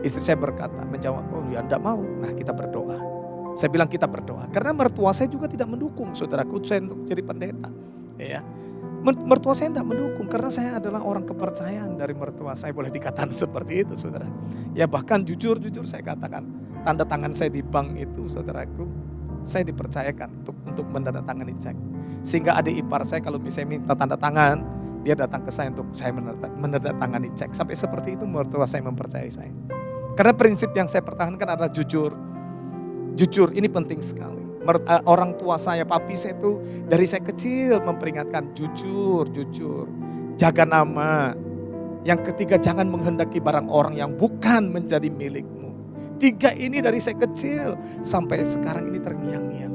Istri saya menjawab, oh ya enggak mau. Nah, kita berdoa. Saya bilang kita berdoa. Karena mertua saya juga tidak mendukung, saudaraku, saya untuk jadi pendeta. Ya. Mertua saya tidak mendukung karena saya adalah orang kepercayaan dari mertua saya, boleh dikatakan seperti itu, saudara. Ya, bahkan jujur saya katakan, tanda tangan saya di bank itu, saudaraku, saya dipercayakan untuk menandatangani cek. Sehingga adik ipar saya kalau misalnya minta tanda tangan, dia datang ke saya untuk saya menandatangani cek. Sampai seperti itu mertua saya mempercayai saya. Karena prinsip yang saya pertahankan adalah jujur. Jujur ini penting sekali. Orang tua saya, papi saya itu dari saya kecil memperingatkan jujur. Jaga nama. Yang ketiga, jangan menghendaki barang orang yang bukan menjadi milikmu. 3 ini dari saya kecil sampai sekarang ini terngiang-ngiang.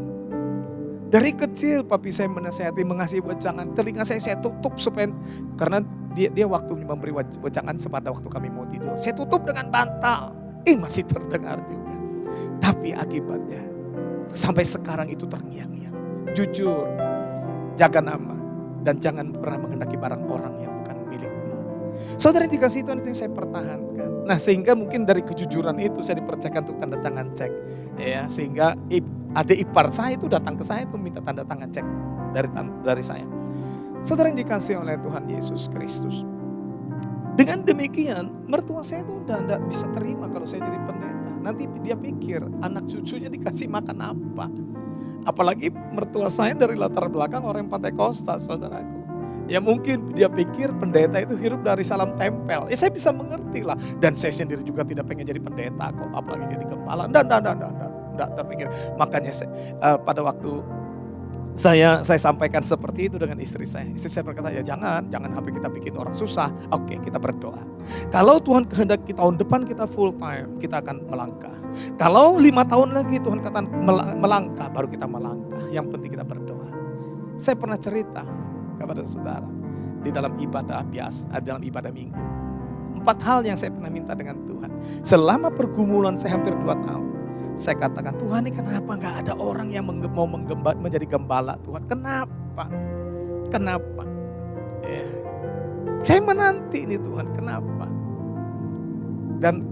Dari kecil papi saya menasihati mengasih wejangan, telinga saya tutup supaya, karena dia waktu memberi wejangan pada waktu kami mau tidur. Saya tutup dengan bantal. Masih terdengar juga. Tapi akibatnya sampai sekarang itu terngiang-ngiang. Jujur, jaga nama, dan jangan pernah menghendaki barang orang yang bukan milikmu. Saudara yang dikasihi Tuhan, itu yang saya pertahankan. Nah, sehingga mungkin dari kejujuran itu saya dipercayakan untuk tanda tangan cek. Ya, sehingga adik ipar saya itu datang ke saya itu minta tanda tangan cek dari saya. Saudara yang dikasihi oleh Tuhan Yesus Kristus. Dengan demikian, mertua saya itu tidak bisa terima kalau saya jadi pendeta. Nanti dia pikir anak cucunya dikasih makan apa? Apalagi mertua saya dari latar belakang orang Pantekosta, saudaraku. Ya mungkin dia pikir pendeta itu hidup dari salam tempel. Ya saya bisa mengerti lah. Dan saya sendiri juga tidak pengen jadi pendeta kok. Apalagi jadi gembala. Enggak terpikir. Makanya pada waktu saya sampaikan seperti itu dengan istri saya. Istri saya berkata, ya jangan sampai kita bikin orang susah. Oke, kita berdoa. Kalau Tuhan kehendaki tahun depan kita full time, kita akan melangkah. Kalau 5 tahun lagi Tuhan kata melangkah, baru kita melangkah. Yang penting kita berdoa. Saya pernah cerita kepada saudara di dalam ibadah biasa, dalam ibadah minggu. 4 hal yang saya pernah minta dengan Tuhan. Selama pergumulan saya hampir 2 tahun. Saya katakan, Tuhan ini kenapa gak ada orang yang mau menjadi gembala Tuhan? Kenapa? Ya. Saya menanti ini Tuhan, kenapa? Dan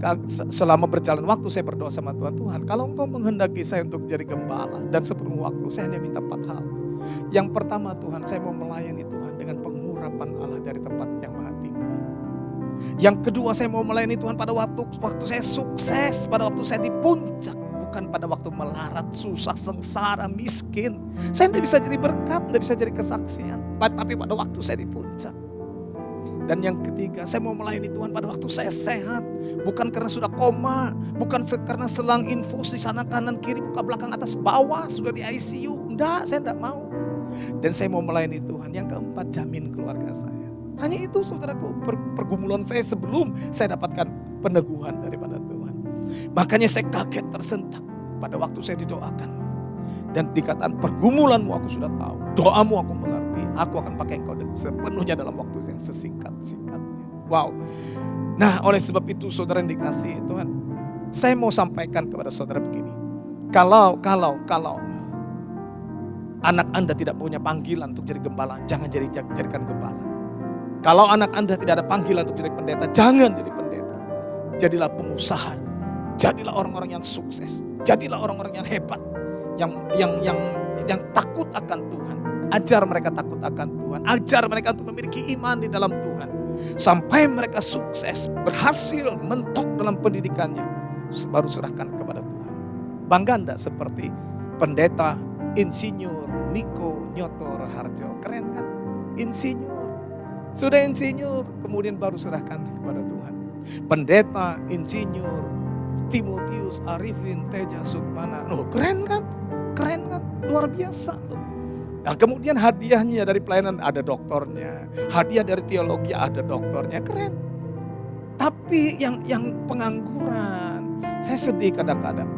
selama berjalan waktu saya berdoa sama Tuhan, Tuhan kalau Engkau menghendaki saya untuk jadi gembala dan sepenuh waktu, saya hanya minta 4 hal. Yang pertama Tuhan, saya mau melayani Tuhan dengan pengurapan Allah dari tempat yang maha tinggi. Yang kedua, saya mau melayani Tuhan pada waktu saya sukses, pada waktu saya di puncak. Bukan pada waktu melarat, susah, sengsara, miskin. Saya tidak bisa jadi berkat, tidak bisa jadi kesaksian. Tapi pada waktu saya di puncak. Dan yang ketiga, saya mau melayani Tuhan pada waktu saya sehat. Bukan karena sudah koma, bukan karena selang infus di sana kanan kiri, buka belakang atas bawah, sudah di ICU. Enggak, saya enggak mau. Dan saya mau melayani Tuhan. Yang keempat, jamin keluarga saya. Hanya itu saudaraku, pergumulan saya sebelum saya dapatkan peneguhan daripada Tuhan. Makanya saya kaget tersentak pada waktu saya didoakan. Dan dikatakan pergumulanmu aku sudah tahu, doamu aku mengerti, aku akan pakai engkau sepenuhnya dalam waktu yang sesingkat-singkatnya. Wow. Nah oleh sebab itu saudara yang dikasihi Tuhan, saya mau sampaikan kepada saudara begini. Kalau anak Anda tidak punya panggilan untuk jadi gembala, jangan jadikan gembala. Kalau anak Anda tidak ada panggilan untuk jadi pendeta, jangan jadi pendeta. Jadilah pengusaha. Jadilah orang-orang yang sukses. Jadilah orang-orang yang hebat. Yang takut akan Tuhan. Ajar mereka takut akan Tuhan. Ajar mereka untuk memiliki iman di dalam Tuhan. Sampai mereka sukses, berhasil, mentok dalam pendidikannya. Baru serahkan kepada Tuhan. Bangga enggak seperti pendeta Insinyur Niko Nyoto Raharjo. Keren kan? Insinyur. Sudah insinyur, kemudian baru serahkan kepada Tuhan. Pendeta Insinyur Timotius Arifin Teja Sukmana. Loh, keren kan? Luar biasa loh. Nah, kemudian hadiahnya dari pelayanan ada doktornya. Hadiah dari teologi ada doktornya. Keren. Tapi yang pengangguran, saya sedih kadang-kadang.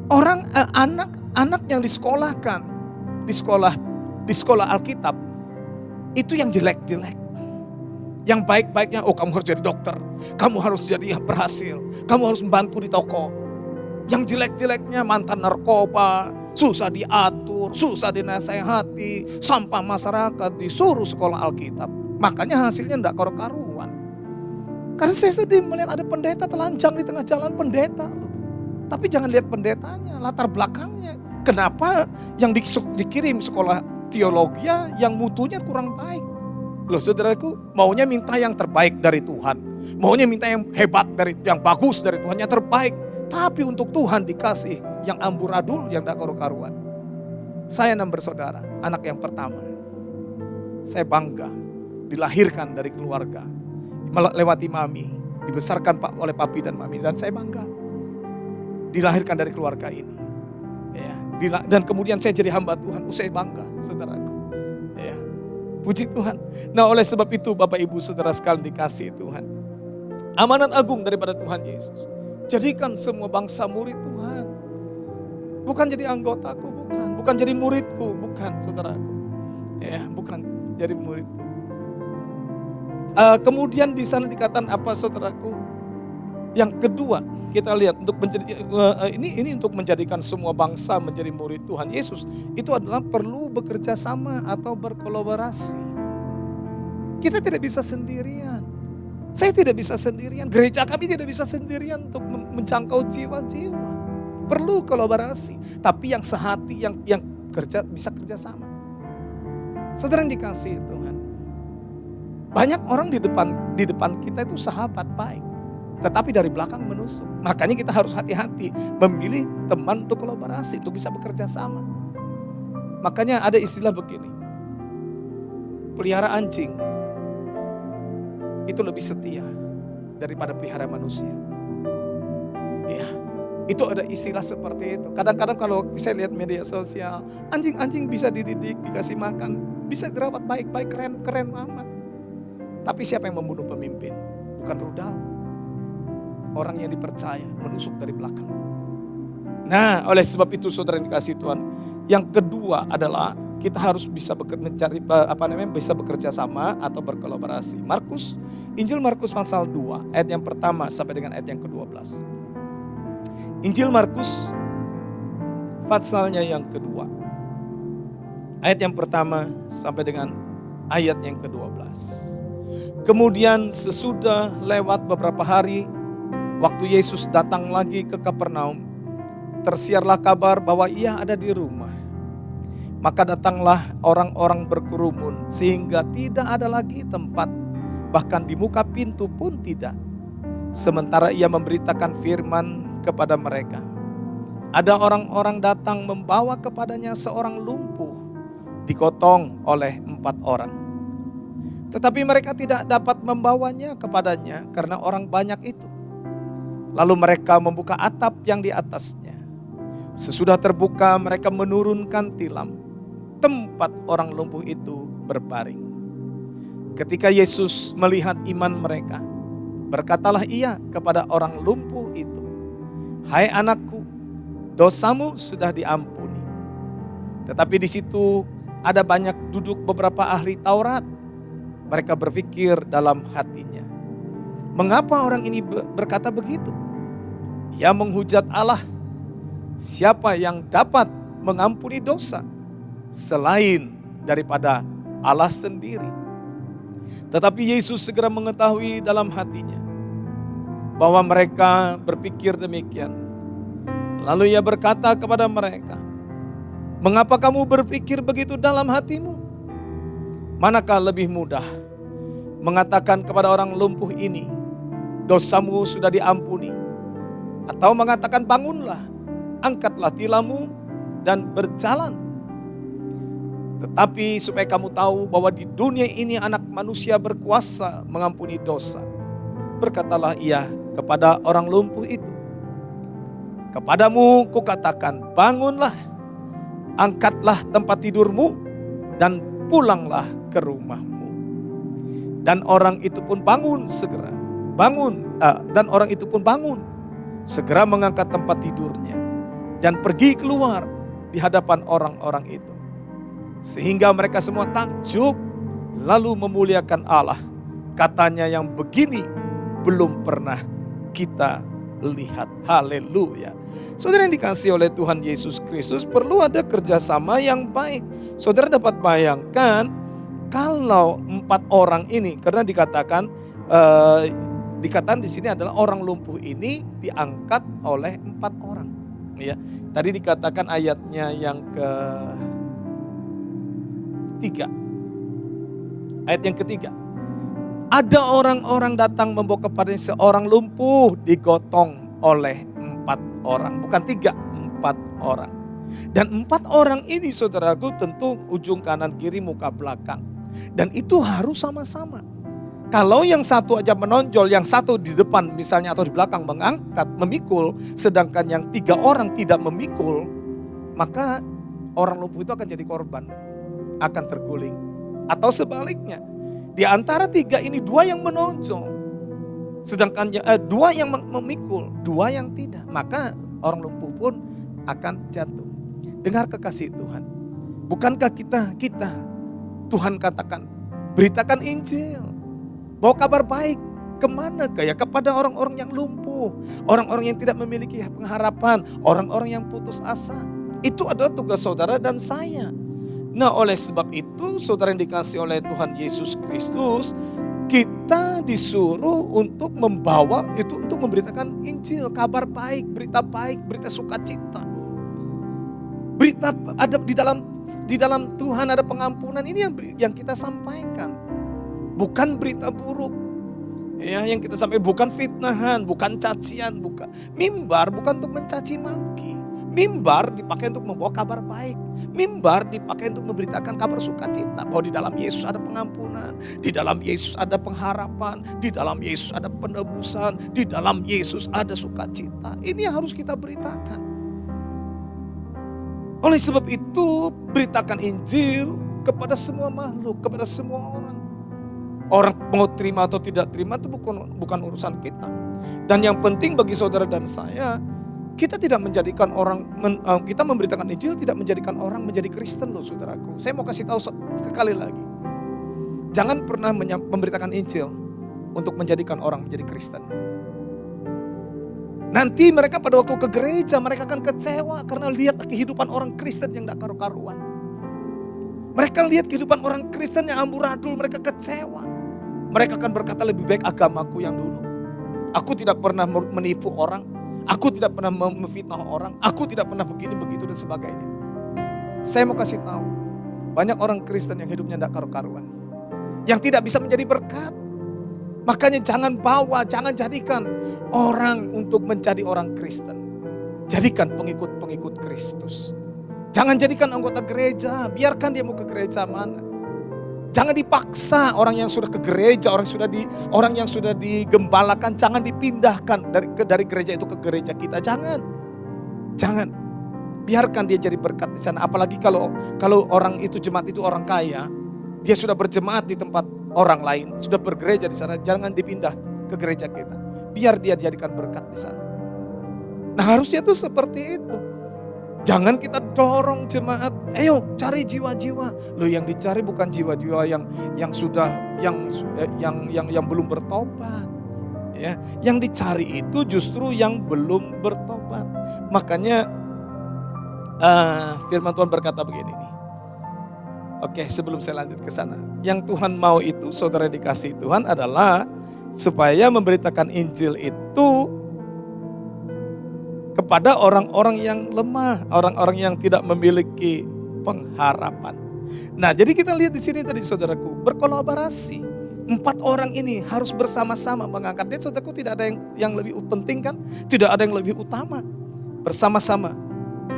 Orang anak yang disekolahkan di sekolah Alkitab itu yang jelek-jelek. Yang baik-baiknya, oh kamu harus jadi dokter, kamu harus jadi berhasil, kamu harus membantu di toko. Yang jelek-jeleknya mantan narkoba, susah diatur, susah dinasehati, sampah masyarakat, disuruh sekolah Alkitab. Makanya hasilnya enggak karu-karuan. Karena saya sedih melihat ada pendeta telanjang di tengah jalan, pendeta loh. Tapi jangan lihat pendetanya, latar belakangnya. Kenapa yang dikirim sekolah teologi yang mutunya kurang baik? Loh saudaraku, maunya minta yang terbaik dari Tuhan. Maunya minta yang hebat yang bagus dari Tuhan, yang terbaik. Tapi untuk Tuhan dikasih yang amburadul, yang tak karu-karuan. Saya 6 bersaudara, anak yang pertama. Saya bangga, dilahirkan dari keluarga. Melewati mami, dibesarkan oleh papi dan mami. Dan saya bangga, dilahirkan dari keluarga ini. Ya, dan kemudian saya jadi hamba Tuhan, saya bangga saudaraku. Ya. Puji Tuhan. Nah oleh sebab itu Bapak Ibu Saudara sekalian dikasihi Tuhan. Amanat agung daripada Tuhan Yesus. Jadikan semua bangsa murid Tuhan. Bukan jadi anggotaku, bukan. Bukan jadi muridku, bukan saudaraku. Ya, bukan jadi muridku. Kemudian di sana dikatakan apa saudaraku? Yang kedua kita lihat untuk ini untuk menjadikan semua bangsa menjadi murid Tuhan Yesus itu adalah perlu bekerja sama atau berkolaborasi. Kita tidak bisa sendirian. Saya tidak bisa sendirian. Gereja kami tidak bisa sendirian untuk menjangkau jiwa-jiwa. Perlu kolaborasi. Tapi yang sehati, yang bisa kerja sama. Saudara yang dikasihi Tuhan. Banyak orang di depan kita itu sahabat baik. tetapi dari belakang menusuk. Makanya kita harus hati-hati memilih teman untuk kolaborasi, untuk bisa bekerja sama. Makanya ada istilah begini, pelihara anjing itu lebih setia daripada pelihara manusia. Iya, itu ada istilah seperti itu. Kadang-kadang kalau saya lihat media sosial, anjing-anjing bisa dididik, dikasih makan, bisa dirawat baik-baik, keren amat. Tapi siapa yang membunuh pemimpin? Bukan rudal. Orang yang dipercaya menusuk dari belakang. Nah, oleh sebab itu saudara yang dikasihi Tuhan, yang kedua adalah kita harus bisa bisa bekerja sama atau berkolaborasi. Injil Markus pasal 2 ayat yang pertama sampai dengan ayat yang ke-12. Injil Markus pasalnya yang kedua, ayat yang pertama sampai dengan ayat yang ke-12. Kemudian sesudah lewat beberapa hari, waktu Yesus datang lagi ke Kapernaum, tersiarlah kabar bahwa ia ada di rumah. Maka datanglah orang-orang berkerumun sehingga tidak ada lagi tempat, bahkan di muka pintu pun tidak. Sementara ia memberitakan firman kepada mereka, ada orang-orang datang membawa kepadanya seorang lumpuh, digotong oleh 4 orang. Tetapi mereka tidak dapat membawanya kepadanya karena orang banyak itu. Lalu mereka membuka atap yang di atasnya. Sesudah terbuka mereka menurunkan tilam, tempat orang lumpuh itu berbaring. Ketika Yesus melihat iman mereka, berkatalah ia kepada orang lumpuh itu, "Hai anakku, dosamu sudah diampuni." Tetapi di situ ada banyak duduk beberapa ahli Taurat. Mereka berpikir dalam hatinya, mengapa orang ini berkata begitu? Ia menghujat Allah. Siapa yang dapat mengampuni dosa selain daripada Allah sendiri? Tetapi Yesus segera mengetahui dalam hatinya bahwa mereka berpikir demikian. Lalu ia berkata kepada mereka, "Mengapa kamu berpikir begitu dalam hatimu? Manakah lebih mudah mengatakan kepada orang lumpuh ini, dosamu sudah diampuni, atau mengatakan bangunlah, angkatlah tilammu dan berjalan? Tetapi supaya kamu tahu bahwa di dunia ini anak manusia berkuasa mengampuni dosa," berkatalah ia kepada orang lumpuh itu, "Kepadamu kukatakan, bangunlah, angkatlah tempat tidurmu dan pulanglah ke rumahmu." Dan orang itu pun bangun, segera mengangkat tempat tidurnya dan pergi keluar di hadapan orang-orang itu. Sehingga mereka semua takjub lalu memuliakan Allah. Katanya, yang begini belum pernah kita lihat. Haleluya. Saudara yang dikasihi oleh Tuhan Yesus Kristus, perlu ada kerjasama yang baik. Saudara dapat bayangkan kalau 4 orang ini, karena dikatakan di sini adalah orang lumpuh ini diangkat oleh 4 orang. Ya, tadi dikatakan ayatnya yang ketiga. Ayat yang ketiga. Ada orang-orang datang membawa kepadanya seorang lumpuh, digotong oleh 4 orang. Bukan 3, 4 orang. Dan 4 orang ini saudaraku tentu ujung kanan kiri muka belakang. Dan itu harus sama-sama. Kalau yang satu aja menonjol, yang satu di depan misalnya atau di belakang mengangkat, memikul, sedangkan yang 3 orang tidak memikul, maka orang lumpuh itu akan jadi korban, akan terguling. Atau sebaliknya, di antara 3 ini 2 yang menonjol, sedangkan 2 yang memikul, 2 yang tidak, maka orang lumpuh pun akan jatuh. Dengar kekasih Tuhan, bukankah kita Tuhan katakan, beritakan Injil, bawa kabar baik, kemana ya? Kepada orang-orang yang lumpuh, orang-orang yang tidak memiliki pengharapan, orang-orang yang putus asa. Itu adalah tugas saudara dan saya. Nah, oleh sebab itu saudara yang dikasihi oleh Tuhan Yesus Kristus, kita disuruh untuk membawa itu, untuk memberitakan Injil, kabar baik, berita sukacita. Berita ada di dalam Tuhan ada pengampunan, ini yang kita sampaikan. Bukan berita buruk. Ya, yang kita sampaikan bukan fitnahan, bukan cacian, bukan. Mimbar bukan untuk mencaci maki. Mimbar dipakai untuk membawa kabar baik. Mimbar dipakai untuk memberitakan kabar sukacita bahwa di dalam Yesus ada pengampunan, di dalam Yesus ada pengharapan, di dalam Yesus ada penebusan, di dalam Yesus ada sukacita. Ini yang harus kita beritakan. Oleh sebab itu, beritakan Injil kepada semua makhluk, kepada semua orang. Orang mau terima atau tidak terima itu bukan urusan kita. Dan yang penting bagi saudara dan saya, kita tidak menjadikan orang, kita memberitakan Injil tidak menjadikan orang menjadi Kristen loh saudaraku. Saya mau kasih tahu sekali lagi. Jangan pernah memberitakan Injil untuk menjadikan orang menjadi Kristen. Nanti mereka pada waktu ke gereja mereka akan kecewa karena lihat kehidupan orang Kristen yang tidak karu-karuan. Mereka lihat kehidupan orang Kristen yang amburadul, mereka kecewa. Mereka akan berkata lebih baik agamaku yang dulu. Aku tidak pernah menipu orang. Aku tidak pernah memfitnah orang. Aku tidak pernah begini, begitu dan sebagainya. Saya mau kasih tahu. Banyak orang Kristen yang hidupnya tidak karu-karuan. Yang tidak bisa menjadi berkat. Makanya jangan jadikan orang untuk menjadi orang Kristen. Jadikan pengikut-pengikut Kristus. Jangan jadikan anggota gereja. Biarkan dia mau ke gereja mana. Jangan dipaksa orang yang sudah ke gereja, orang yang sudah digembalakan, jangan dipindahkan dari gereja itu ke gereja kita. Jangan. Biarkan dia jadi berkat di sana. Apalagi kalau orang itu jemaat itu orang kaya, dia sudah berjemaat di tempat orang lain, sudah bergereja di sana, jangan dipindah ke gereja kita. Biar dia jadikan berkat di sana. Nah, harusnya tuh seperti itu. Jangan kita dorong jemaat, ayo cari jiwa-jiwa. Loh, yang dicari bukan jiwa-jiwa yang belum bertobat. Ya, yang dicari itu justru yang belum bertobat. Makanya firman Tuhan berkata begini nih. Oke, sebelum saya lanjut ke sana. Yang Tuhan mau itu, saudara dikasih Tuhan adalah supaya memberitakan Injil itu kepada orang-orang yang lemah, orang-orang yang tidak memiliki pengharapan. Nah, jadi kita lihat di sini tadi saudaraku, berkolaborasi. 4 orang ini harus bersama-sama mengangkat. Dia saudaraku tidak ada yang lebih penting kan? Tidak ada yang lebih utama. Bersama-sama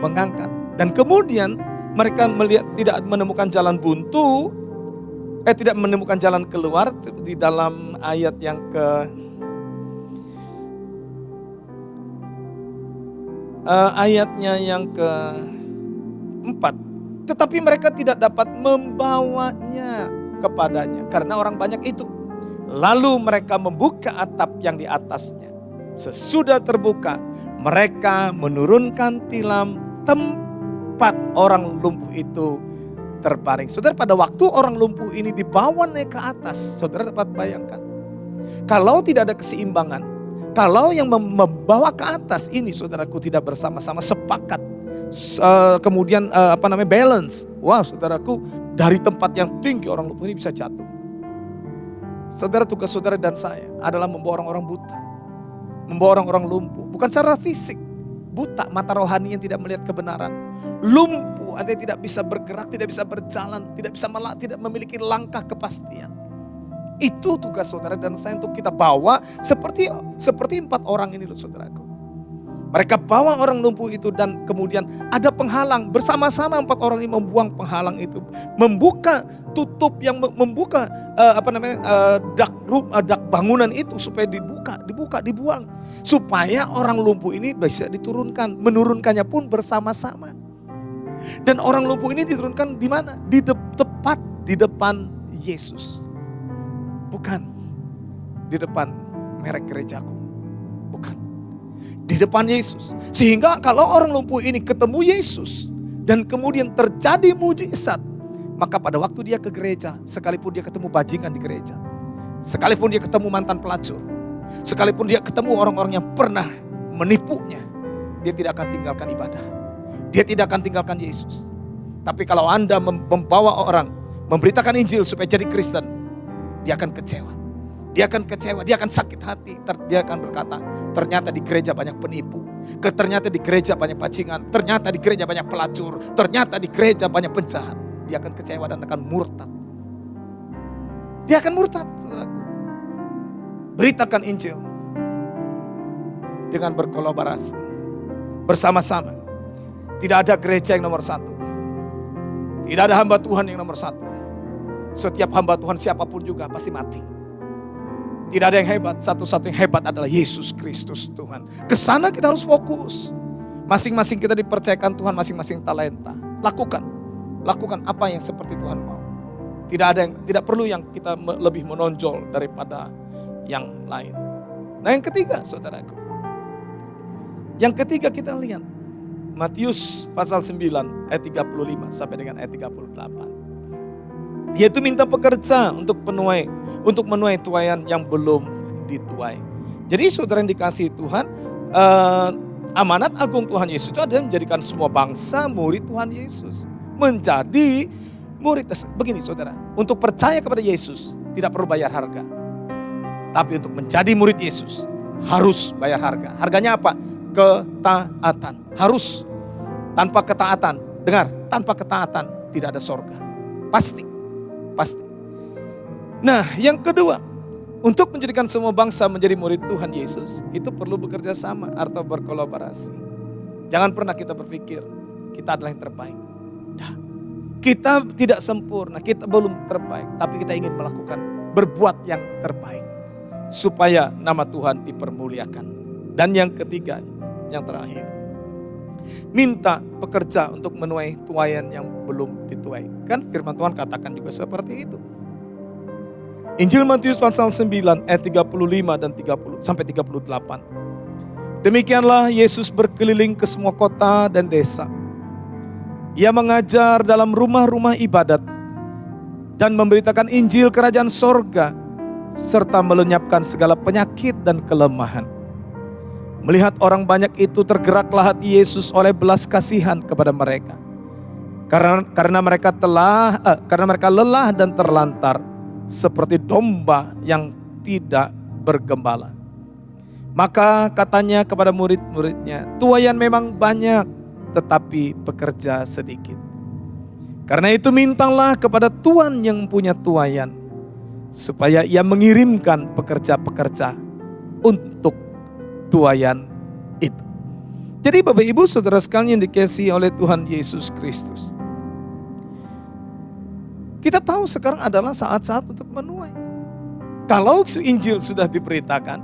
mengangkat. Dan kemudian mereka melihat tidak menemukan jalan buntu, tidak menemukan jalan keluar di dalam ayat yang ayatnya yang ke-4. Tetapi mereka tidak dapat membawanya kepadanya karena orang banyak itu. Lalu mereka membuka atap yang di atasnya. Sesudah terbuka, mereka menurunkan tilam tempat orang lumpuh itu terbaring. Saudara, pada waktu orang lumpuh ini dibawa naik ke atas, saudara dapat bayangkan. Kalau tidak ada keseimbangan, kalau yang membawa ke atas ini saudaraku tidak bersama-sama sepakat, kemudian balance. Wah, saudaraku, dari tempat yang tinggi orang lumpuh ini bisa jatuh. Saudara, tugas saudara dan saya adalah membawa orang-orang buta, membawa orang-orang lumpuh, bukan secara fisik, buta, mata rohani yang tidak melihat kebenaran, lumpuh, artinya tidak bisa bergerak, tidak bisa berjalan, tidak memiliki langkah kepastian. Itu tugas saudara dan saya untuk kita bawa seperti 4 orang ini loh saudaraku. Mereka bawa orang lumpuh itu dan kemudian ada penghalang. Bersama-sama 4 orang ini membuang penghalang itu. Membuka tutup yang membuka dak bangunan itu supaya dibuang. Supaya orang lumpuh ini bisa diturunkan. Menurunkannya pun bersama-sama. Dan orang lumpuh ini diturunkan di mana? Tepat di depan Yesus. Bukan di depan merek gerejaku. Bukan. Di depan Yesus. Sehingga kalau orang lumpuh ini ketemu Yesus. Dan kemudian terjadi mujizat. Maka pada waktu dia ke gereja. Sekalipun dia ketemu bajingan di gereja. Sekalipun dia ketemu mantan pelacur. Sekalipun dia ketemu orang-orang yang pernah menipunya. Dia tidak akan tinggalkan ibadah. Dia tidak akan tinggalkan Yesus. Tapi kalau Anda membawa orang. Memberitakan Injil supaya jadi Kristen. Dia akan kecewa. Dia akan sakit hati. Dia akan berkata, ternyata di gereja banyak penipu. Ternyata di gereja banyak bajingan. Ternyata di gereja banyak pelacur. Ternyata di gereja banyak penjahat. Dia akan kecewa dan akan murtad. Dia akan murtad, saudaraku. Beritakan Injil dengan berkolaborasi bersama-sama. Tidak ada gereja yang nomor satu. Tidak ada hamba Tuhan yang nomor satu. Setiap hamba Tuhan siapapun juga pasti mati. Tidak ada yang hebat. Satu-satu yang hebat adalah Yesus Kristus Tuhan. Kesana kita harus fokus. Masing-masing kita dipercayakan Tuhan masing-masing talenta. Lakukan apa yang seperti Tuhan mau. Tidak perlu yang kita lebih menonjol daripada yang lain. Nah, yang ketiga, saudaraku. Yang ketiga kita lihat Matius pasal 9 ayat 35 sampai dengan ayat 38. Yaitu minta pekerja untuk menuai tuaian yang belum dituai. Jadi saudara yang dikasihi Tuhan, amanat agung Tuhan Yesus itu adalah menjadikan semua bangsa murid Tuhan Yesus. Menjadi murid. Begini saudara, untuk percaya kepada Yesus tidak perlu bayar harga. Tapi untuk menjadi murid Yesus harus bayar harga. Harganya apa? Ketaatan. Harus. Tanpa ketaatan, dengar, tanpa ketaatan tidak ada sorga. Pasti. Nah, yang kedua, untuk menjadikan semua bangsa menjadi murid Tuhan Yesus, itu perlu bekerja sama atau berkolaborasi. Jangan pernah kita berpikir kita adalah yang terbaik. Nah, kita tidak sempurna, kita belum terbaik, tapi kita ingin berbuat yang terbaik supaya nama Tuhan dipermuliakan. Dan yang ketiga, yang terakhir, minta pekerja untuk menuai tuaian yang belum dituai. Kan firman Tuhan katakan juga seperti itu. Injil Matius pasal 9 ayat 35 dan 30 sampai 38. Demikianlah Yesus berkeliling ke semua kota dan desa. Ia mengajar dalam rumah-rumah ibadat dan memberitakan Injil kerajaan sorga serta melenyapkan segala penyakit dan kelemahan. Melihat orang banyak itu, tergeraklah hati Yesus oleh belas kasihan kepada mereka. Karena mereka lelah dan terlantar seperti domba yang tidak bergembala. Maka katanya kepada murid-muridnya, tuaian memang banyak, tetapi pekerja sedikit. Karena itu mintalah kepada Tuhan yang punya tuaian, supaya ia mengirimkan pekerja-pekerja untuk tuaian itu. Jadi Bapak Ibu Saudara sekalian yang dikasihi oleh Tuhan Yesus Kristus, kita tahu sekarang adalah saat-saat untuk menuai. Kalau Injil sudah diberitakan,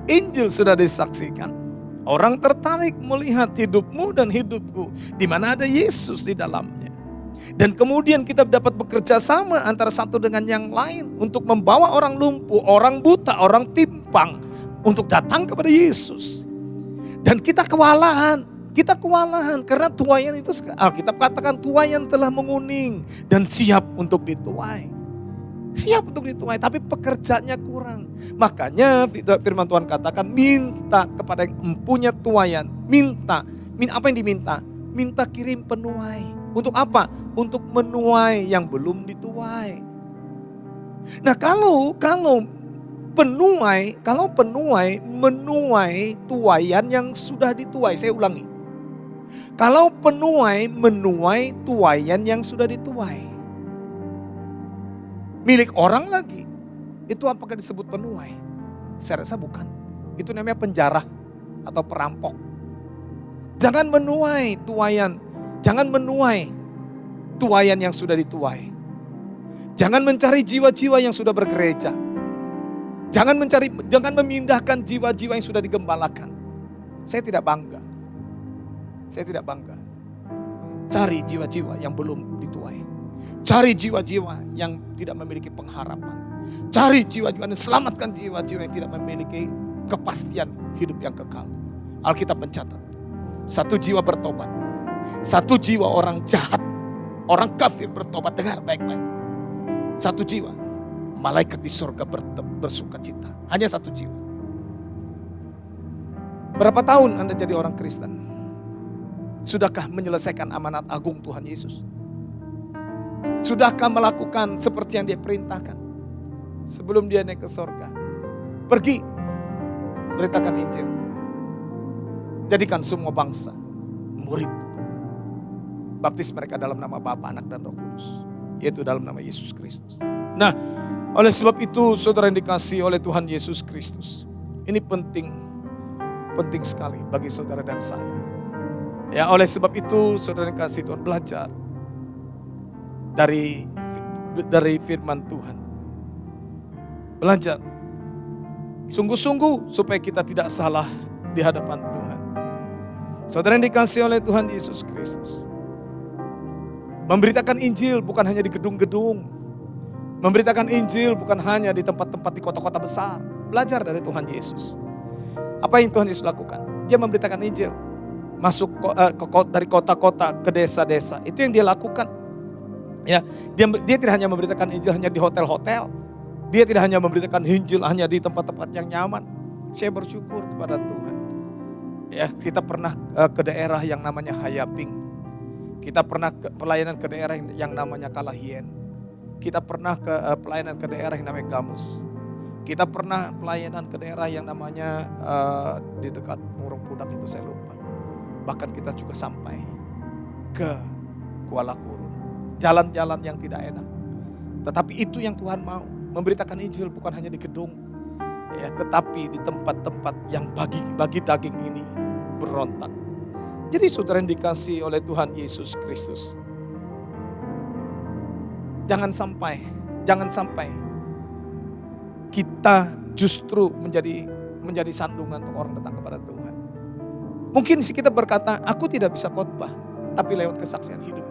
Injil sudah disaksikan, orang tertarik melihat hidupmu dan hidupku, di mana ada Yesus di dalamnya. Dan kemudian kita dapat bekerja sama antara satu dengan yang lain untuk membawa orang lumpuh, orang buta, orang timpang untuk datang kepada Yesus. Dan kita kewalahan karena tuaian itu, Alkitab katakan tuaian telah menguning dan siap untuk dituai. Siap untuk dituai, tapi pekerjanya kurang. Makanya firman Tuhan katakan minta kepada yang mempunyai tuaian. Minta apa yang diminta? Minta kirim penuai. Untuk apa? Untuk menuai yang belum dituai. Nah kalau penuai menuai tuaian yang sudah dituai. Saya ulangi. Kalau penuai menuai tuaian yang sudah dituai. Milik orang lagi. Itu apakah disebut penuai? Saya rasa bukan. Itu namanya penjara atau perampok. Jangan menuai tuaian. Jangan menuai tuaian yang sudah dituai. Jangan mencari jiwa-jiwa yang sudah bergereja. Jangan memindahkan jiwa-jiwa yang sudah digembalakan. Saya tidak bangga. Cari jiwa-jiwa yang belum dituai. Cari jiwa-jiwa yang tidak memiliki pengharapan. Cari jiwa-jiwa dan selamatkan jiwa-jiwa yang tidak memiliki kepastian hidup yang kekal. Alkitab mencatat, satu jiwa bertobat, satu jiwa orang jahat, orang kafir bertobat. Dengar baik-baik. Satu jiwa, malaikat di surga bersuka cita. Hanya satu jiwa. Berapa tahun Anda jadi orang Kristen? Sudahkah menyelesaikan amanat agung Tuhan Yesus? Sudahkah melakukan seperti yang Dia perintahkan? Sebelum Dia naik ke surga. Pergi, beritakan Injil. Jadikan semua bangsa muridku. Baptis mereka dalam nama Bapa, Anak dan Roh Kudus. Yaitu dalam nama Yesus Kristus. Nah, Oleh sebab itu, saudara yang dikasihi oleh Tuhan Yesus Kristus, ini penting sekali bagi saudara dan saya. Ya, oleh sebab itu, saudara yang dikasihi Tuhan, belajar dari firman Tuhan. Belajar sungguh-sungguh supaya kita tidak salah di hadapan Tuhan. Saudara yang dikasihi oleh Tuhan Yesus Kristus, memberitakan Injil bukan hanya di gedung-gedung. Memberitakan Injil bukan hanya di tempat-tempat di kota-kota besar. Belajar dari Tuhan Yesus. Apa yang Tuhan Yesus lakukan? Dia memberitakan Injil. Masuk dari kota-kota ke desa-desa. Itu yang dia lakukan. Ya, dia tidak hanya memberitakan Injil hanya di hotel-hotel. Dia tidak hanya memberitakan Injil hanya di tempat-tempat yang nyaman. Saya bersyukur kepada Tuhan. Ya, kita pernah ke daerah yang namanya Hayaping. Kita pernah pelayanan ke daerah yang namanya Kalahien. Kita pernah ke pelayanan ke daerah yang namanya Gamus. Kita pernah pelayanan ke daerah yang namanya di dekat Murung Pudak itu saya lupa. Bahkan kita juga sampai ke Kuala Kurun. Jalan-jalan yang tidak enak. Tetapi itu yang Tuhan mau. Memberitakan Injil bukan hanya di gedung. Ya, tetapi di tempat-tempat yang bagi daging ini berontak. Jadi saudara yang dikasihi oleh Tuhan Yesus Kristus. Jangan sampai kita justru menjadi sandungan untuk orang datang kepada Tuhan. Mungkin kita berkata, aku tidak bisa khotbah, tapi lewat kesaksian hidup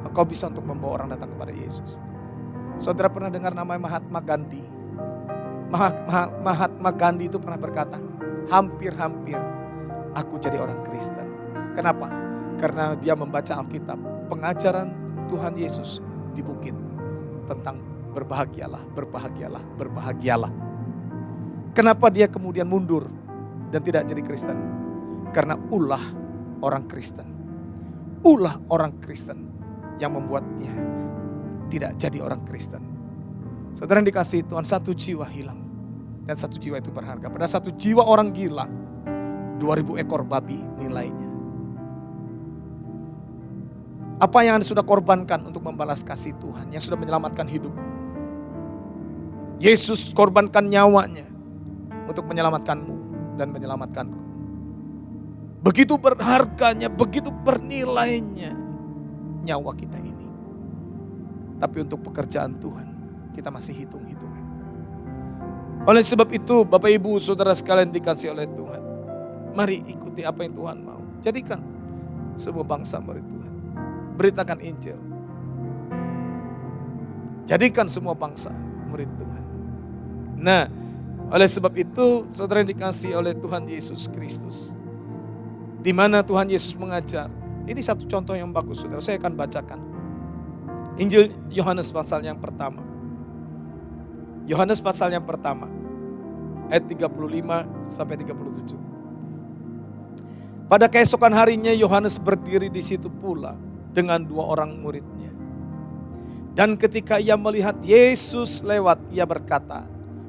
engkau bisa untuk membawa orang datang kepada Yesus. Saudara pernah dengar namanya Mahatma Gandhi? Mahatma Gandhi itu pernah berkata, hampir-hampir aku jadi orang Kristen. Kenapa? Karena dia membaca Alkitab, pengajaran Tuhan Yesus di bukit tentang berbahagialah, berbahagialah, berbahagialah. Kenapa dia kemudian mundur dan tidak jadi Kristen? Karena ulah orang Kristen. Ulah orang Kristen yang membuatnya tidak jadi orang Kristen. Saudara yang dikasihi Tuhan, satu jiwa hilang. Dan satu jiwa itu berharga. Pada satu jiwa orang gila, 2000 ekor babi nilainya. Apa yang Anda sudah korbankan untuk membalas kasih Tuhan yang sudah menyelamatkan hidupmu? Yesus korbankan nyawanya untuk menyelamatkanmu dan menyelamatkanku. Begitu berharganya, begitu bernilainya nyawa kita ini. Tapi untuk pekerjaan Tuhan, kita masih hitung-hitungan. Oleh sebab itu, Bapak Ibu, Saudara sekalian dikasihi oleh Tuhan. Mari ikuti apa yang Tuhan mau. Jadikan semua bangsa murid Tuhan. Beritakan Injil. Jadikan semua bangsa murid Tuhan. Nah, oleh sebab itu, saudara yang dikasihi oleh Tuhan Yesus Kristus. Di mana Tuhan Yesus mengajar. Ini satu contoh yang bagus, saudara. Saya akan bacakan. Injil Yohanes pasal yang pertama. Yohanes pasal yang pertama. Ayat 35 sampai 37. Pada keesokan harinya Yohanes berdiri di situ pula dengan 2 orang muridnya. Dan ketika ia melihat Yesus lewat, ia berkata,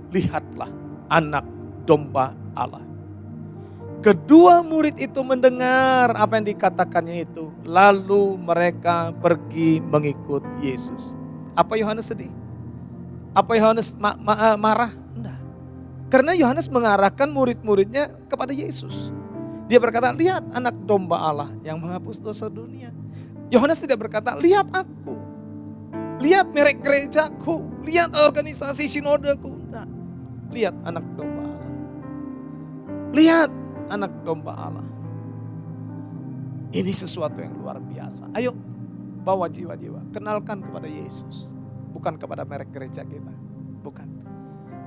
lihatlah anak domba Allah. Kedua murid itu mendengar apa yang dikatakannya itu. Lalu mereka pergi mengikut Yesus. Apa Yohanes sedih? Apa Yohanes marah? Enggak. Karena Yohanes mengarahkan murid-muridnya kepada Yesus. Dia berkata, lihat anak domba Allah yang menghapus dosa dunia. Yohanes tidak berkata, lihat aku. Lihat merek gerejaku. Lihat organisasi sinodeku. Nah, lihat anak domba Allah. Lihat anak domba Allah. Ini sesuatu yang luar biasa. Ayo bawa jiwa-jiwa. Kenalkan kepada Yesus. Bukan kepada merek gereja kita. Bukan.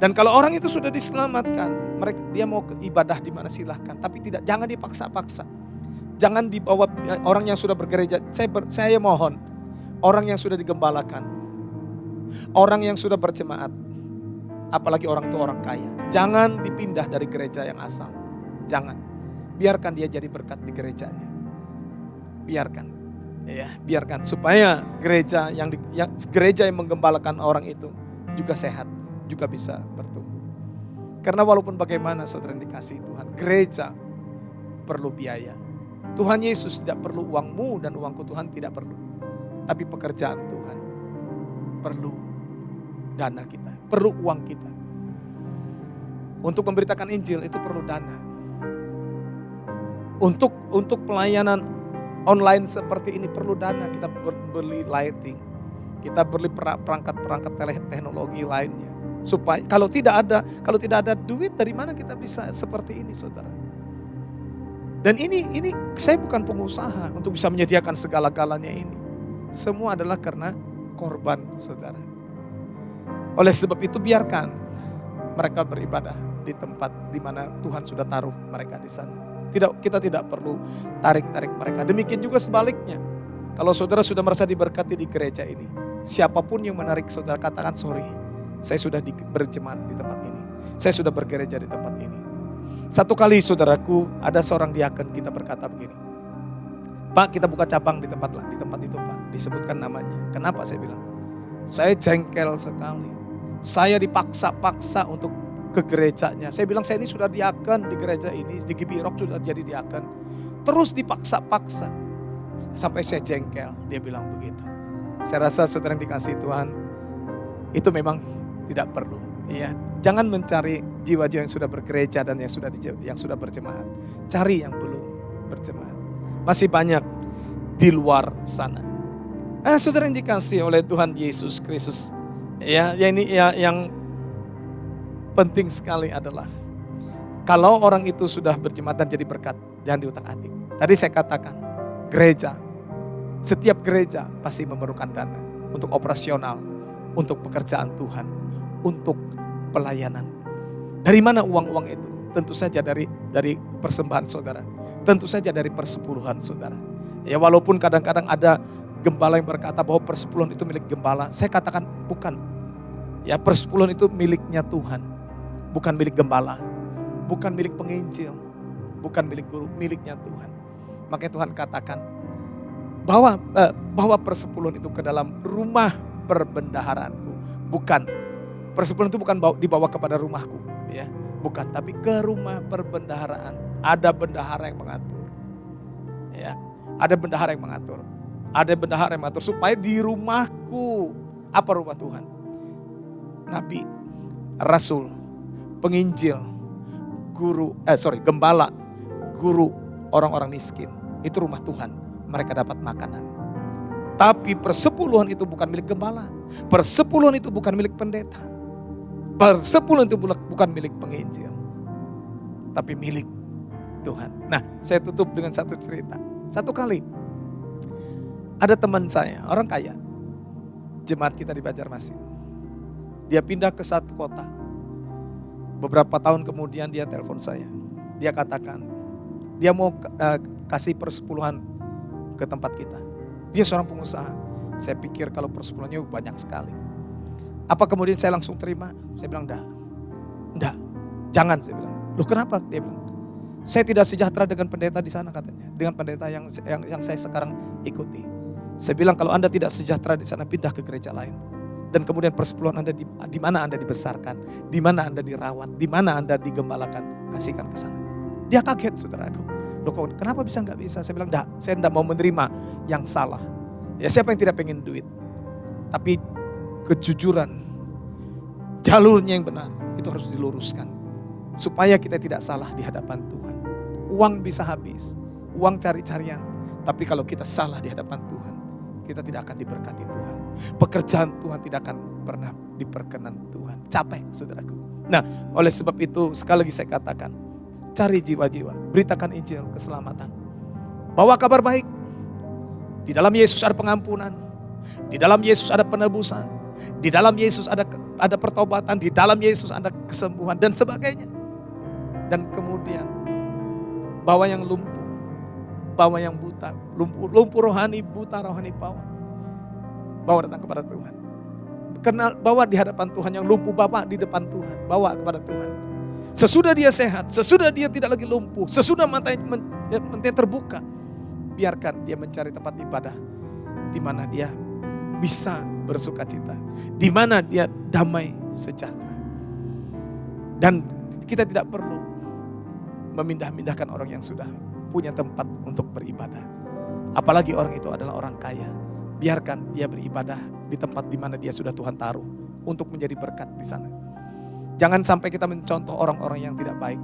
Dan kalau orang itu sudah diselamatkan. Dia mau ke ibadah di mana silahkan. Tapi jangan dipaksa-paksa. Jangan dibawa orang yang sudah bergereja. Saya mohon, orang yang sudah digembalakan, orang yang sudah berjemaat, apalagi orang tua orang kaya, jangan dipindah dari gereja yang asal. Jangan, biarkan dia jadi berkat di gerejanya. Biarkan, ya, biarkan supaya gereja yang menggembalakan orang itu juga sehat, juga bisa bertumbuh. Karena walaupun bagaimana saudara yang dikasihi Tuhan, gereja perlu biaya. Tuhan Yesus tidak perlu uangmu dan uangku, Tuhan tidak perlu. Tapi pekerjaan Tuhan perlu dana kita, perlu uang kita. Untuk memberitakan Injil itu perlu dana. Untuk pelayanan online seperti ini perlu dana. Kita beli lighting, kita beli perangkat teknologi lainnya. Supaya kalau tidak ada duit, dari mana kita bisa seperti ini, saudara? Dan ini saya bukan pengusaha untuk bisa menyediakan segala-galanya ini. Semua adalah karena korban, saudara. Oleh sebab itu biarkan mereka beribadah di tempat di mana Tuhan sudah taruh mereka di sana. Kita tidak perlu tarik-tarik mereka. Demikian juga sebaliknya. Kalau saudara sudah merasa diberkati di gereja ini, siapapun yang menarik saudara, katakan sorry, saya sudah berjemaat di tempat ini. Saya sudah bergereja di tempat ini. Satu kali saudaraku, ada seorang diaken kita berkata begini, Pak, kita buka cabang di tempat itu, Pak. Disebutkan namanya. Kenapa saya bilang? Saya jengkel sekali. Saya dipaksa-paksa untuk ke gerejanya. Saya bilang saya ini sudah diaken di gereja ini, di Gibirok sudah jadi diaken. Terus dipaksa-paksa. Sampai saya jengkel, dia bilang begitu. Saya rasa saudara yang dikasih Tuhan, itu memang tidak perlu. Ya, jangan mencari jiwa-jiwa yang sudah bergereja dan yang sudah berjemaat. Cari yang belum berjemaat. Masih banyak di luar sana. Saudara yang dikasih oleh Tuhan Yesus Kristus. Yang penting sekali adalah kalau orang itu sudah berjemaat dan jadi berkat, jangan diutak-atik. Tadi saya katakan, setiap gereja pasti memerlukan dana untuk operasional, untuk pekerjaan Tuhan, untuk pelayanan. Dari mana uang-uang itu? Tentu saja dari persembahan saudara. Tentu saja dari persepuluhan saudara. Ya, walaupun kadang-kadang ada gembala yang berkata bahwa persepuluhan itu milik gembala. Saya katakan bukan. Ya, persepuluhan itu miliknya Tuhan. Bukan milik gembala. Bukan milik penginjil. Bukan milik guru. Miliknya Tuhan. Makanya Tuhan katakan bawa persepuluhan itu ke dalam rumah perbendaharaanku. Bukan. Persepuluhan itu bukan dibawa kepada rumahku. Ya, bukan. Tapi ke rumah perbendaharaan. Ada bendahara yang mengatur. Ya, ada bendahara yang mengatur. Ada bendahara yang mengatur supaya di rumahku. Apa rumah Tuhan? Nabi, rasul, penginjil, gembala, guru, orang-orang miskin. Itu rumah Tuhan. Mereka dapat makanan. Tapi persepuluhan itu bukan milik gembala. Persepuluhan itu bukan milik pendeta. Persepuluhan itu bukan milik penginjil. Tapi milik Tuhan. Nah, saya tutup dengan satu cerita. Satu kali ada teman saya, orang kaya, jemaat kita di Banjarmasin. Dia pindah ke satu kota. Beberapa tahun kemudian dia telepon saya. Dia katakan, dia mau kasih persepuluhan ke tempat kita. Dia seorang pengusaha. Saya pikir kalau persepuluhannya banyak sekali. Apa kemudian saya langsung terima? Saya bilang, enggak, jangan, saya bilang. Loh kenapa? Dia bilang, saya tidak sejahtera dengan pendeta di sana katanya. Dengan pendeta yang saya sekarang ikuti. Saya bilang kalau Anda tidak sejahtera di sana, pindah ke gereja lain. Dan kemudian persepuluhan Anda di mana Anda dibesarkan, di mana Anda dirawat, di mana Anda digembalakan, kasihkan ke sana. Dia kaget saudaraku. Loh kenapa bisa nggak bisa? Saya bilang enggak, saya enggak mau menerima yang salah. Ya siapa yang tidak pengen duit? Tapi kejujuran, jalurnya yang benar, itu harus diluruskan. Supaya kita tidak salah di hadapan Tuhan. Uang bisa habis, uang cari-carian. Tapi kalau kita salah di hadapan Tuhan, kita tidak akan diberkati Tuhan. Pekerjaan Tuhan tidak akan pernah diperkenan Tuhan. Capek saudaraku. Nah, oleh sebab itu sekali lagi saya katakan, cari jiwa-jiwa, beritakan Injil keselamatan. Bawa kabar baik. Di dalam Yesus ada pengampunan. Di dalam Yesus ada penebusan. Di dalam Yesus ada pertobatan. Di dalam Yesus ada kesembuhan dan sebagainya. Dan kemudian bawa yang lumpuh, bawa yang buta, lumpuh rohani, buta rohani, bawa datang kepada Tuhan. Bawa di hadapan Tuhan, yang lumpuh bawa di depan Tuhan, bawa kepada Tuhan. Sesudah dia sehat, sesudah dia tidak lagi lumpuh, sesudah matanya terbuka, biarkan dia mencari tempat ibadah di mana dia bisa bersuka cita, di mana dia damai sejahtera. Dan kita tidak perlu memindah-mindahkan orang yang sudah punya tempat untuk beribadah. Apalagi orang itu adalah orang kaya. Biarkan dia beribadah di tempat di mana dia sudah Tuhan taruh. untuk menjadi berkat di sana. Jangan sampai kita mencontoh orang-orang yang tidak baik.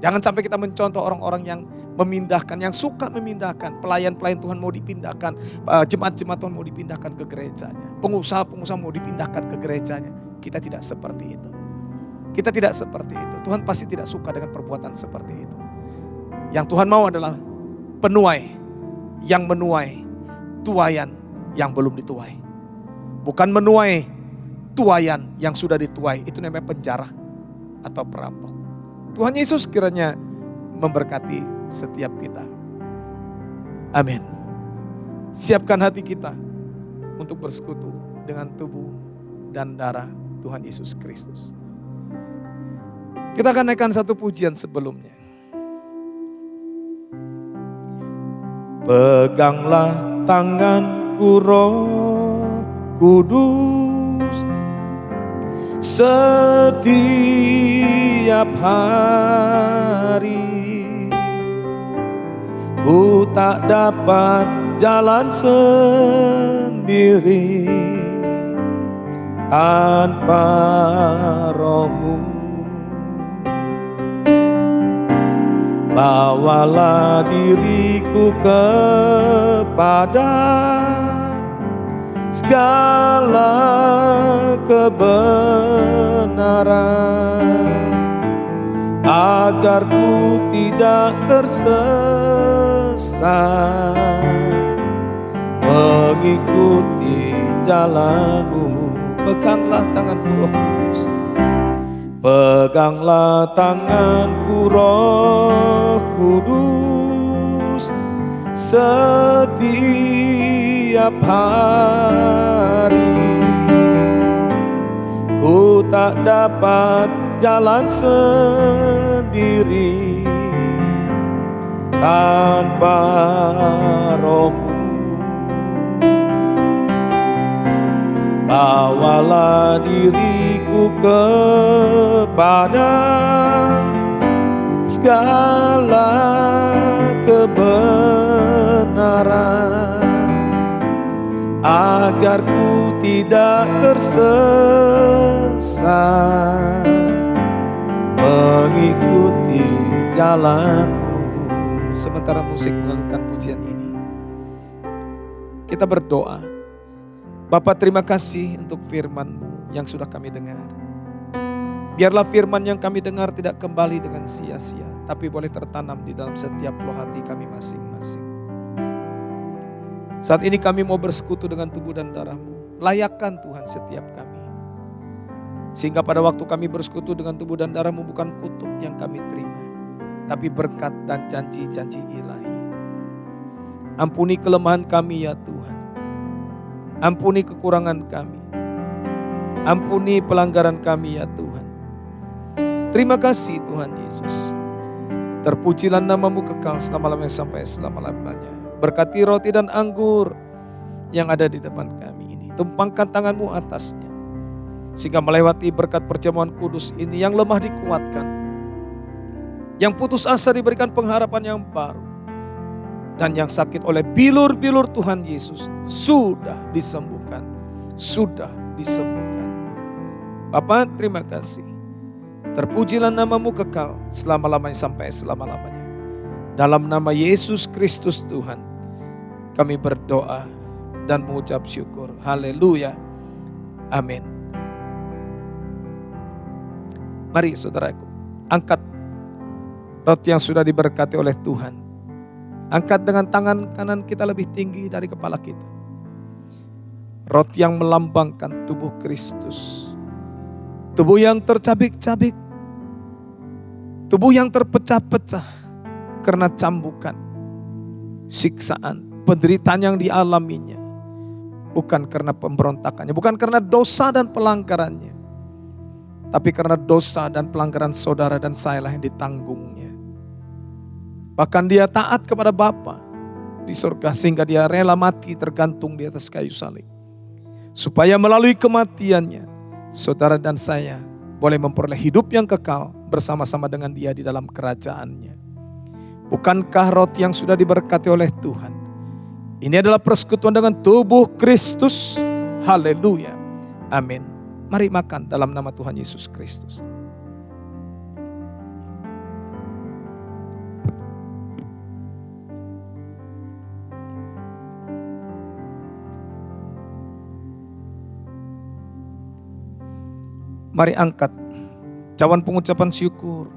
Jangan sampai kita mencontoh orang-orang yang memindahkan, yang suka memindahkan. Pelayan-pelayan Tuhan mau dipindahkan, jemaat-jemaat Tuhan mau dipindahkan ke gerejanya. Pengusaha-pengusaha mau dipindahkan ke gerejanya. Kita tidak seperti itu. Kita tidak seperti itu. Tuhan pasti tidak suka dengan perbuatan seperti itu. Yang Tuhan mau adalah penuai yang menuai tuaian yang belum dituai. Bukan menuai tuaian yang sudah dituai. Itu namanya penjara atau perampok. Tuhan Yesus kiranya memberkati setiap kita. Amin. Siapkan hati kita untuk bersekutu dengan tubuh dan darah Tuhan Yesus Kristus. Kita akan naikkan satu pujian sebelumnya. Peganglah tanganku Roh Kudus setiap hari. Ku tak dapat jalan sendiri tanpa Roh-Mu. Bawalah diriku kepada segala kebenaran, agar ku tidak tersesat mengikuti jalan-Mu. Peganglah tanganku Roh Kudus. Peganglah tanganku Roh Kudus setiap hari. Ku tak dapat jalan sendiri tanpa Roh-Mu. Bawalah diriku kepada segala kebenaran, agar ku tidak tersesat mengikuti jalan-Mu. Sementara musik mengalunkan pujian ini, kita berdoa. Bapa, terima kasih untuk firman-Mu yang sudah kami dengar. Biarlah firman yang kami dengar tidak kembali dengan sia-sia, tapi boleh tertanam di dalam setiap loh hati kami masing-masing. Saat ini kami mau bersekutu dengan tubuh dan darah-Mu. Layakkan Tuhan setiap kami. Sehingga pada waktu kami bersekutu dengan tubuh dan darah-Mu, bukan kutuk yang kami terima, tapi berkat dan janji-janji ilahi. Ampuni kelemahan kami ya Tuhan. Ampuni kekurangan kami. Ampuni pelanggaran kami ya Tuhan. Terima kasih Tuhan Yesus. Terpujilah nama-Mu kekal selama-lamanya sampai selama-lamanya. Berkati roti dan anggur yang ada di depan kami ini. Tumpangkan tangan-Mu atasnya. Sehingga melewati berkat perjamuan kudus ini, yang lemah dikuatkan. Yang putus asa diberikan pengharapan yang baru. Dan yang sakit oleh bilur-bilur Tuhan Yesus sudah disembuhkan. Sudah disembuhkan. Bapa, terima kasih. Terpujilah nama-Mu kekal selama-lamanya sampai selama-lamanya. Dalam nama Yesus Kristus Tuhan, kami berdoa dan mengucap syukur. Haleluya. Amin. Mari saudaraku, angkat roti yang sudah diberkati oleh Tuhan. Angkat dengan tangan kanan kita lebih tinggi dari kepala kita. Roti yang melambangkan tubuh Kristus. Tubuh yang tercabik-cabik. Tubuh yang terpecah-pecah karena cambukan, siksaan, penderitaan yang dialaminya. Bukan karena pemberontakannya, bukan karena dosa dan pelanggarannya, tapi karena dosa dan pelanggaran saudara dan saya lah yang ditanggungnya. Bahkan dia taat kepada Bapa di surga sehingga dia rela mati tergantung di atas kayu salib. Supaya melalui kematiannya, saudara dan saya boleh memperoleh hidup yang kekal bersama-sama dengan dia di dalam kerajaannya. Bukankah roti yang sudah diberkati oleh Tuhan? Ini adalah persekutuan dengan tubuh Kristus. Haleluya. Amin. Mari makan dalam nama Tuhan Yesus Kristus. Mari angkat cawan pengucapan syukur.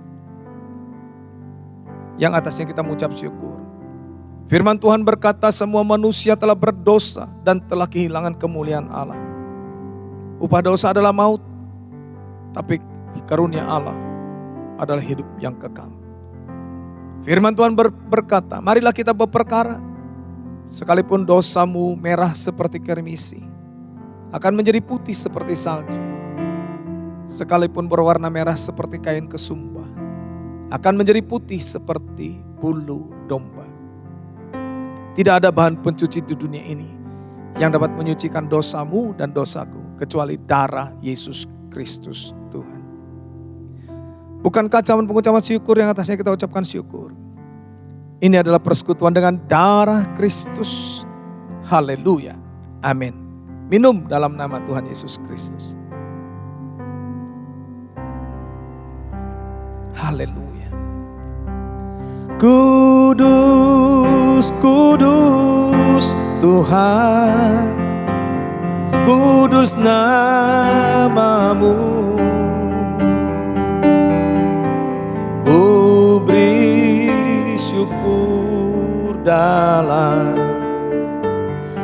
Yang atasnya kita mengucap syukur. Firman Tuhan berkata, semua manusia telah berdosa dan telah kehilangan kemuliaan Allah. Upah dosa adalah maut, tapi karunia Allah adalah hidup yang kekal. Firman Tuhan berkata, marilah kita berperkara. Sekalipun dosamu merah seperti kermisi, akan menjadi putih seperti salju. Sekalipun berwarna merah seperti kain kesumba, akan menjadi putih seperti bulu domba. Tidak ada bahan pencuci di dunia ini yang dapat menyucikan dosamu dan dosaku, kecuali darah Yesus Kristus Tuhan. Bukankah cawan pengucapan syukur yang atasnya kita ucapkan syukur? Ini adalah persekutuan dengan darah Kristus. Haleluya. Amin. Minum dalam nama Tuhan Yesus Kristus. Haleluya. Kudus, kudus Tuhan, kudus namamu. Ku beri syukur dalam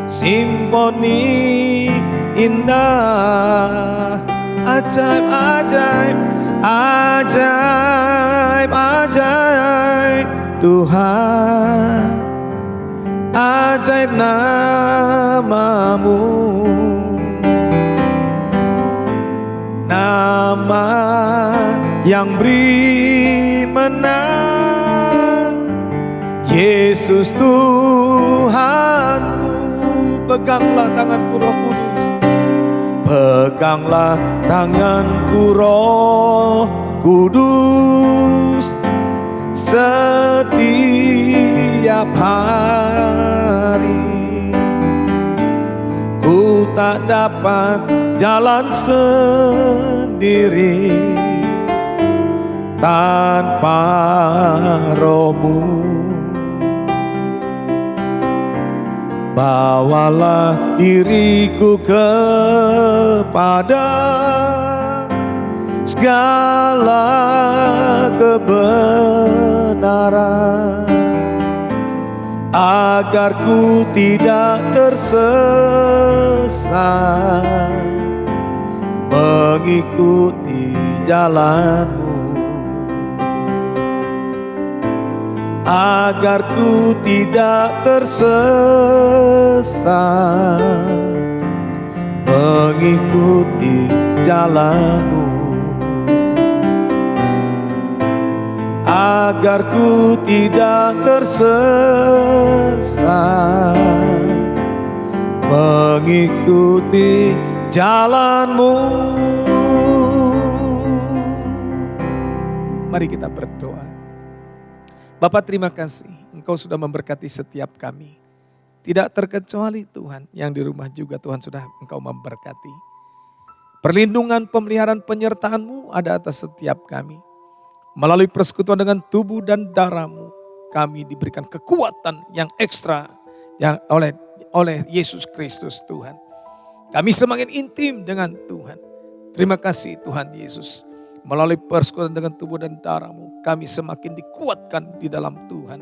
simfoni indah. Ajaib, ajaib, ajaib, ajaib Tuhan, ajaib namamu. Nama yang beri menang, Yesus Tuhanku. Peganglah tanganku Roh Kudus, peganglah tanganku Roh Kudus, setiap hari. Ku tak dapat jalan sendiri tanpa Roh-Mu. Bawalah diriku kepada segala kebenaran, agar ku tidak tersesat mengikuti jalan-Mu, agar ku tidak tersesat mengikuti jalan-Mu, agar ku tidak tersesat mengikuti jalan-Mu. Mari kita berdoa. Bapa, terima kasih Engkau sudah memberkati setiap kami. Tidak terkecuali Tuhan, yang di rumah juga Tuhan sudah Engkau memberkati. Perlindungan, pemeliharaan, penyertaan-Mu ada atas setiap kami. Melalui persekutuan dengan tubuh dan darah-Mu, kami diberikan kekuatan yang ekstra yang oleh Yesus Kristus Tuhan. Kami semakin intim dengan Tuhan. Terima kasih Tuhan Yesus. Melalui persekutuan dengan tubuh dan darah-Mu, kami semakin dikuatkan di dalam Tuhan.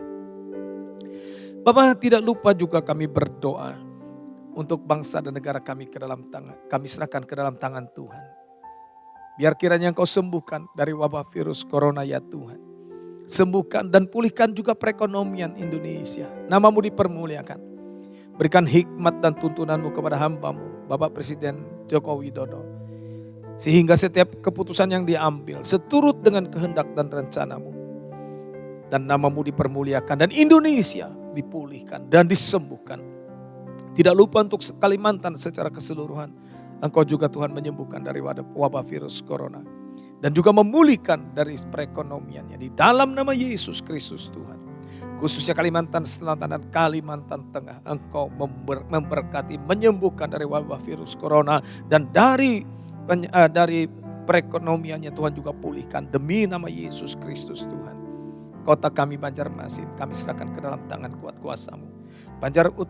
Bapa, tidak lupa juga kami berdoa untuk bangsa dan negara kami ke dalam tangan. Kami serahkan ke dalam tangan Tuhan. Biar kiranya Engkau sembuhkan dari wabah virus corona ya Tuhan. Sembuhkan dan pulihkan juga perekonomian Indonesia. Nama-Mu dipermuliakan. Berikan hikmat dan tuntunan-Mu kepada hamba-Mu, Bapak Presiden Joko Widodo. Sehingga setiap keputusan yang diambil seturut dengan kehendak dan rencana-Mu. Dan nama-Mu dipermuliakan dan Indonesia dipulihkan dan disembuhkan. Tidak lupa untuk Kalimantan secara keseluruhan. Engkau juga Tuhan menyembuhkan dari wabah virus corona. Dan juga memulihkan dari perekonomiannya. Di dalam nama Yesus Kristus Tuhan. khususnya Kalimantan Selatan dan Kalimantan Tengah. Engkau memberkati, menyembuhkan dari wabah virus corona, dan dari perekonomiannya Tuhan juga pulihkan demi nama Yesus Kristus Tuhan. Kota kami Banjarmasin kami serahkan ke dalam tangan kuat kuasa-Mu.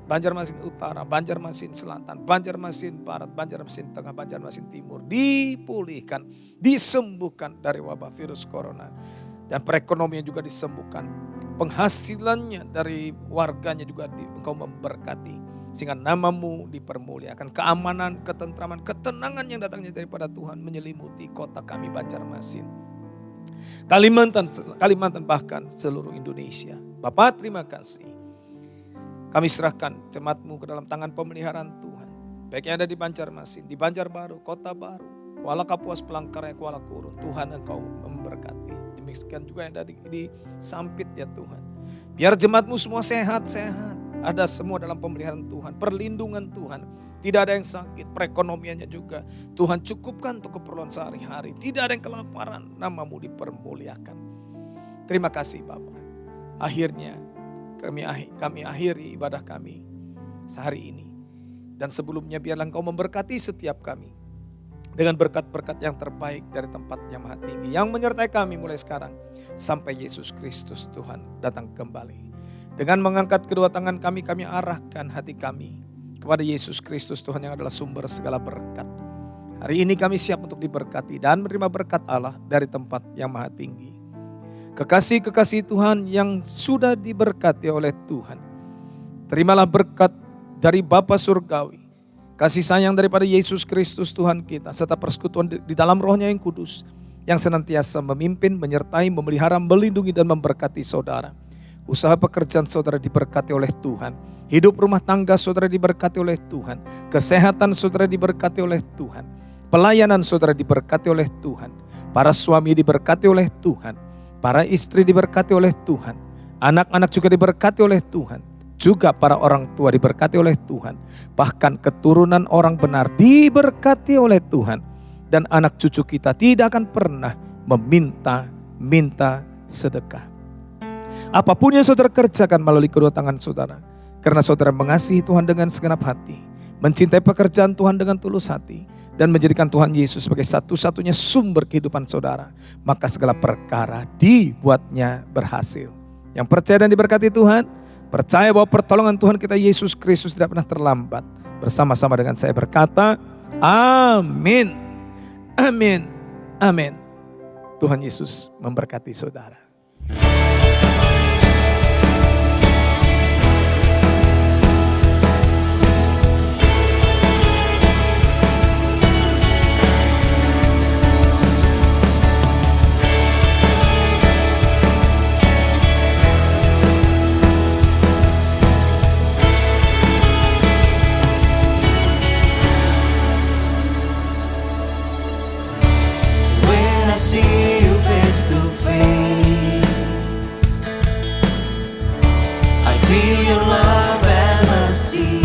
Banjarmasin Utara, Banjarmasin Selatan, Banjarmasin Barat, Banjarmasin Tengah, Banjarmasin Timur dipulihkan, disembuhkan dari wabah virus corona. Dan perekonomian juga disembuhkan. Penghasilannya dari warganya juga Engkau memberkati. Sehingga nama-Mu dipermuliakan. Keamanan, ketentraman, ketenangan yang datangnya daripada Tuhan menyelimuti kota kami Banjarmasin. Kalimantan bahkan seluruh Indonesia. Bapak terima kasih. Kami serahkan jemaat-Mu ke dalam tangan pemeliharaan Tuhan. Baik yang ada di Banjarmasin, di Banjarbaru, Kota Baru, Kuala Kapuas, Palangkaraya, Kuala Kurun. Tuhan Engkau memberkati. Demikian juga yang ada di Sampit ya Tuhan. Biar jemaat-Mu semua sehat-sehat. Ada semua dalam pemeliharaan Tuhan, perlindungan Tuhan. Tidak ada yang sakit, perekonomiannya juga Tuhan cukupkan untuk keperluan sehari-hari. Tidak ada yang kelaparan, nama-Mu dipermuliakan. Terima kasih Bapak. Akhirnya kami akhiri ibadah kami sehari ini. Dan sebelumnya biarlah Engkau memberkati setiap kami. Dengan berkat-berkat yang terbaik dari tempat yang maha tinggi. Yang menyertai kami mulai sekarang sampai Yesus Kristus Tuhan datang kembali. Dengan mengangkat kedua tangan kami arahkan hati kami kepada Yesus Kristus Tuhan yang adalah sumber segala berkat. Hari ini kami siap untuk diberkati dan menerima berkat Allah dari tempat yang maha tinggi. Kekasih-kekasih Tuhan yang sudah diberkati oleh Tuhan. Terimalah berkat dari Bapa Surgawi. Kasih sayang daripada Yesus Kristus Tuhan kita. Serta persekutuan di dalam rohnya yang kudus. Yang senantiasa memimpin, menyertai, memelihara, melindungi dan memberkati saudara. Usaha pekerjaan saudara diberkati oleh Tuhan. Hidup rumah tangga saudara diberkati oleh Tuhan. Kesehatan saudara diberkati oleh Tuhan. Pelayanan saudara diberkati oleh Tuhan. Para suami diberkati oleh Tuhan. Para istri diberkati oleh Tuhan. Anak-anak juga diberkati oleh Tuhan. Juga para orang tua diberkati oleh Tuhan. Bahkan keturunan orang benar diberkati oleh Tuhan. Dan anak cucu kita tidak akan pernah meminta sedekah. Apapun yang saudara kerjakan melalui kedua tangan saudara. Karena saudara mengasihi Tuhan dengan segenap hati. Mencintai pekerjaan Tuhan dengan tulus hati. Dan menjadikan Tuhan Yesus sebagai satu-satunya sumber kehidupan saudara. Maka segala perkara dibuatnya berhasil. Yang percaya dan diberkati Tuhan. Percaya bahwa pertolongan Tuhan kita Yesus Kristus tidak pernah terlambat. Bersama-sama dengan saya berkata, amin. Amin. Amin. Tuhan Yesus memberkati saudara. When I see you face to face, I feel your love and mercy.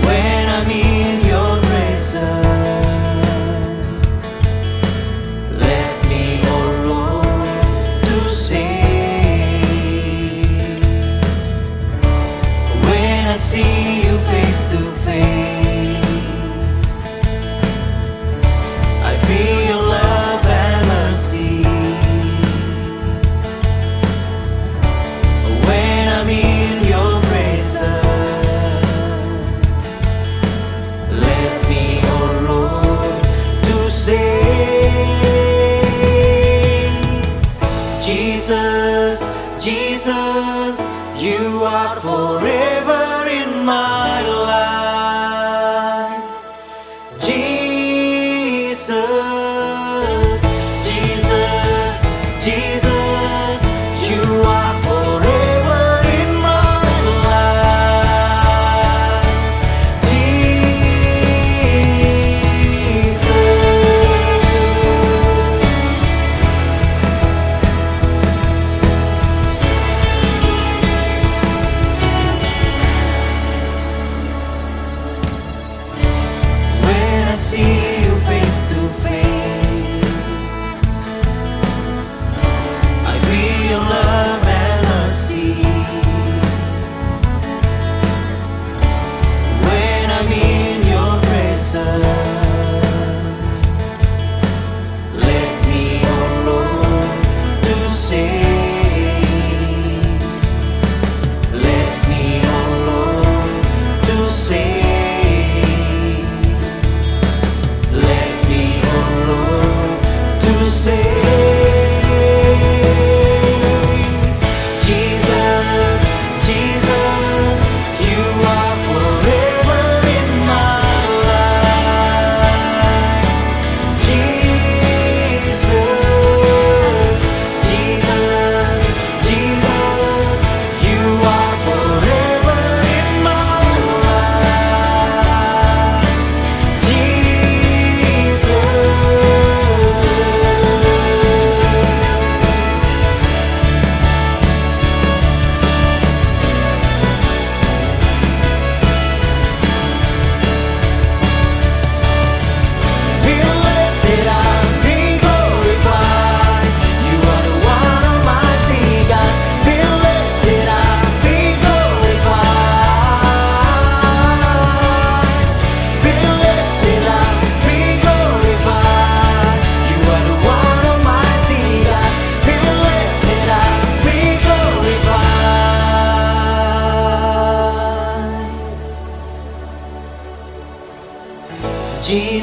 When I'm in your presence, let me, oh Lord, to say. When I see you face to face, I feel your love and mercy. When I'm in your presence, let me, oh Lord, to say, Jesus, Jesus, you are forever in my life. Jesus, Jesus, Jesus, you are forever in my life. Jesus.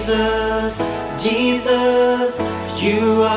Jesus, Jesus, you are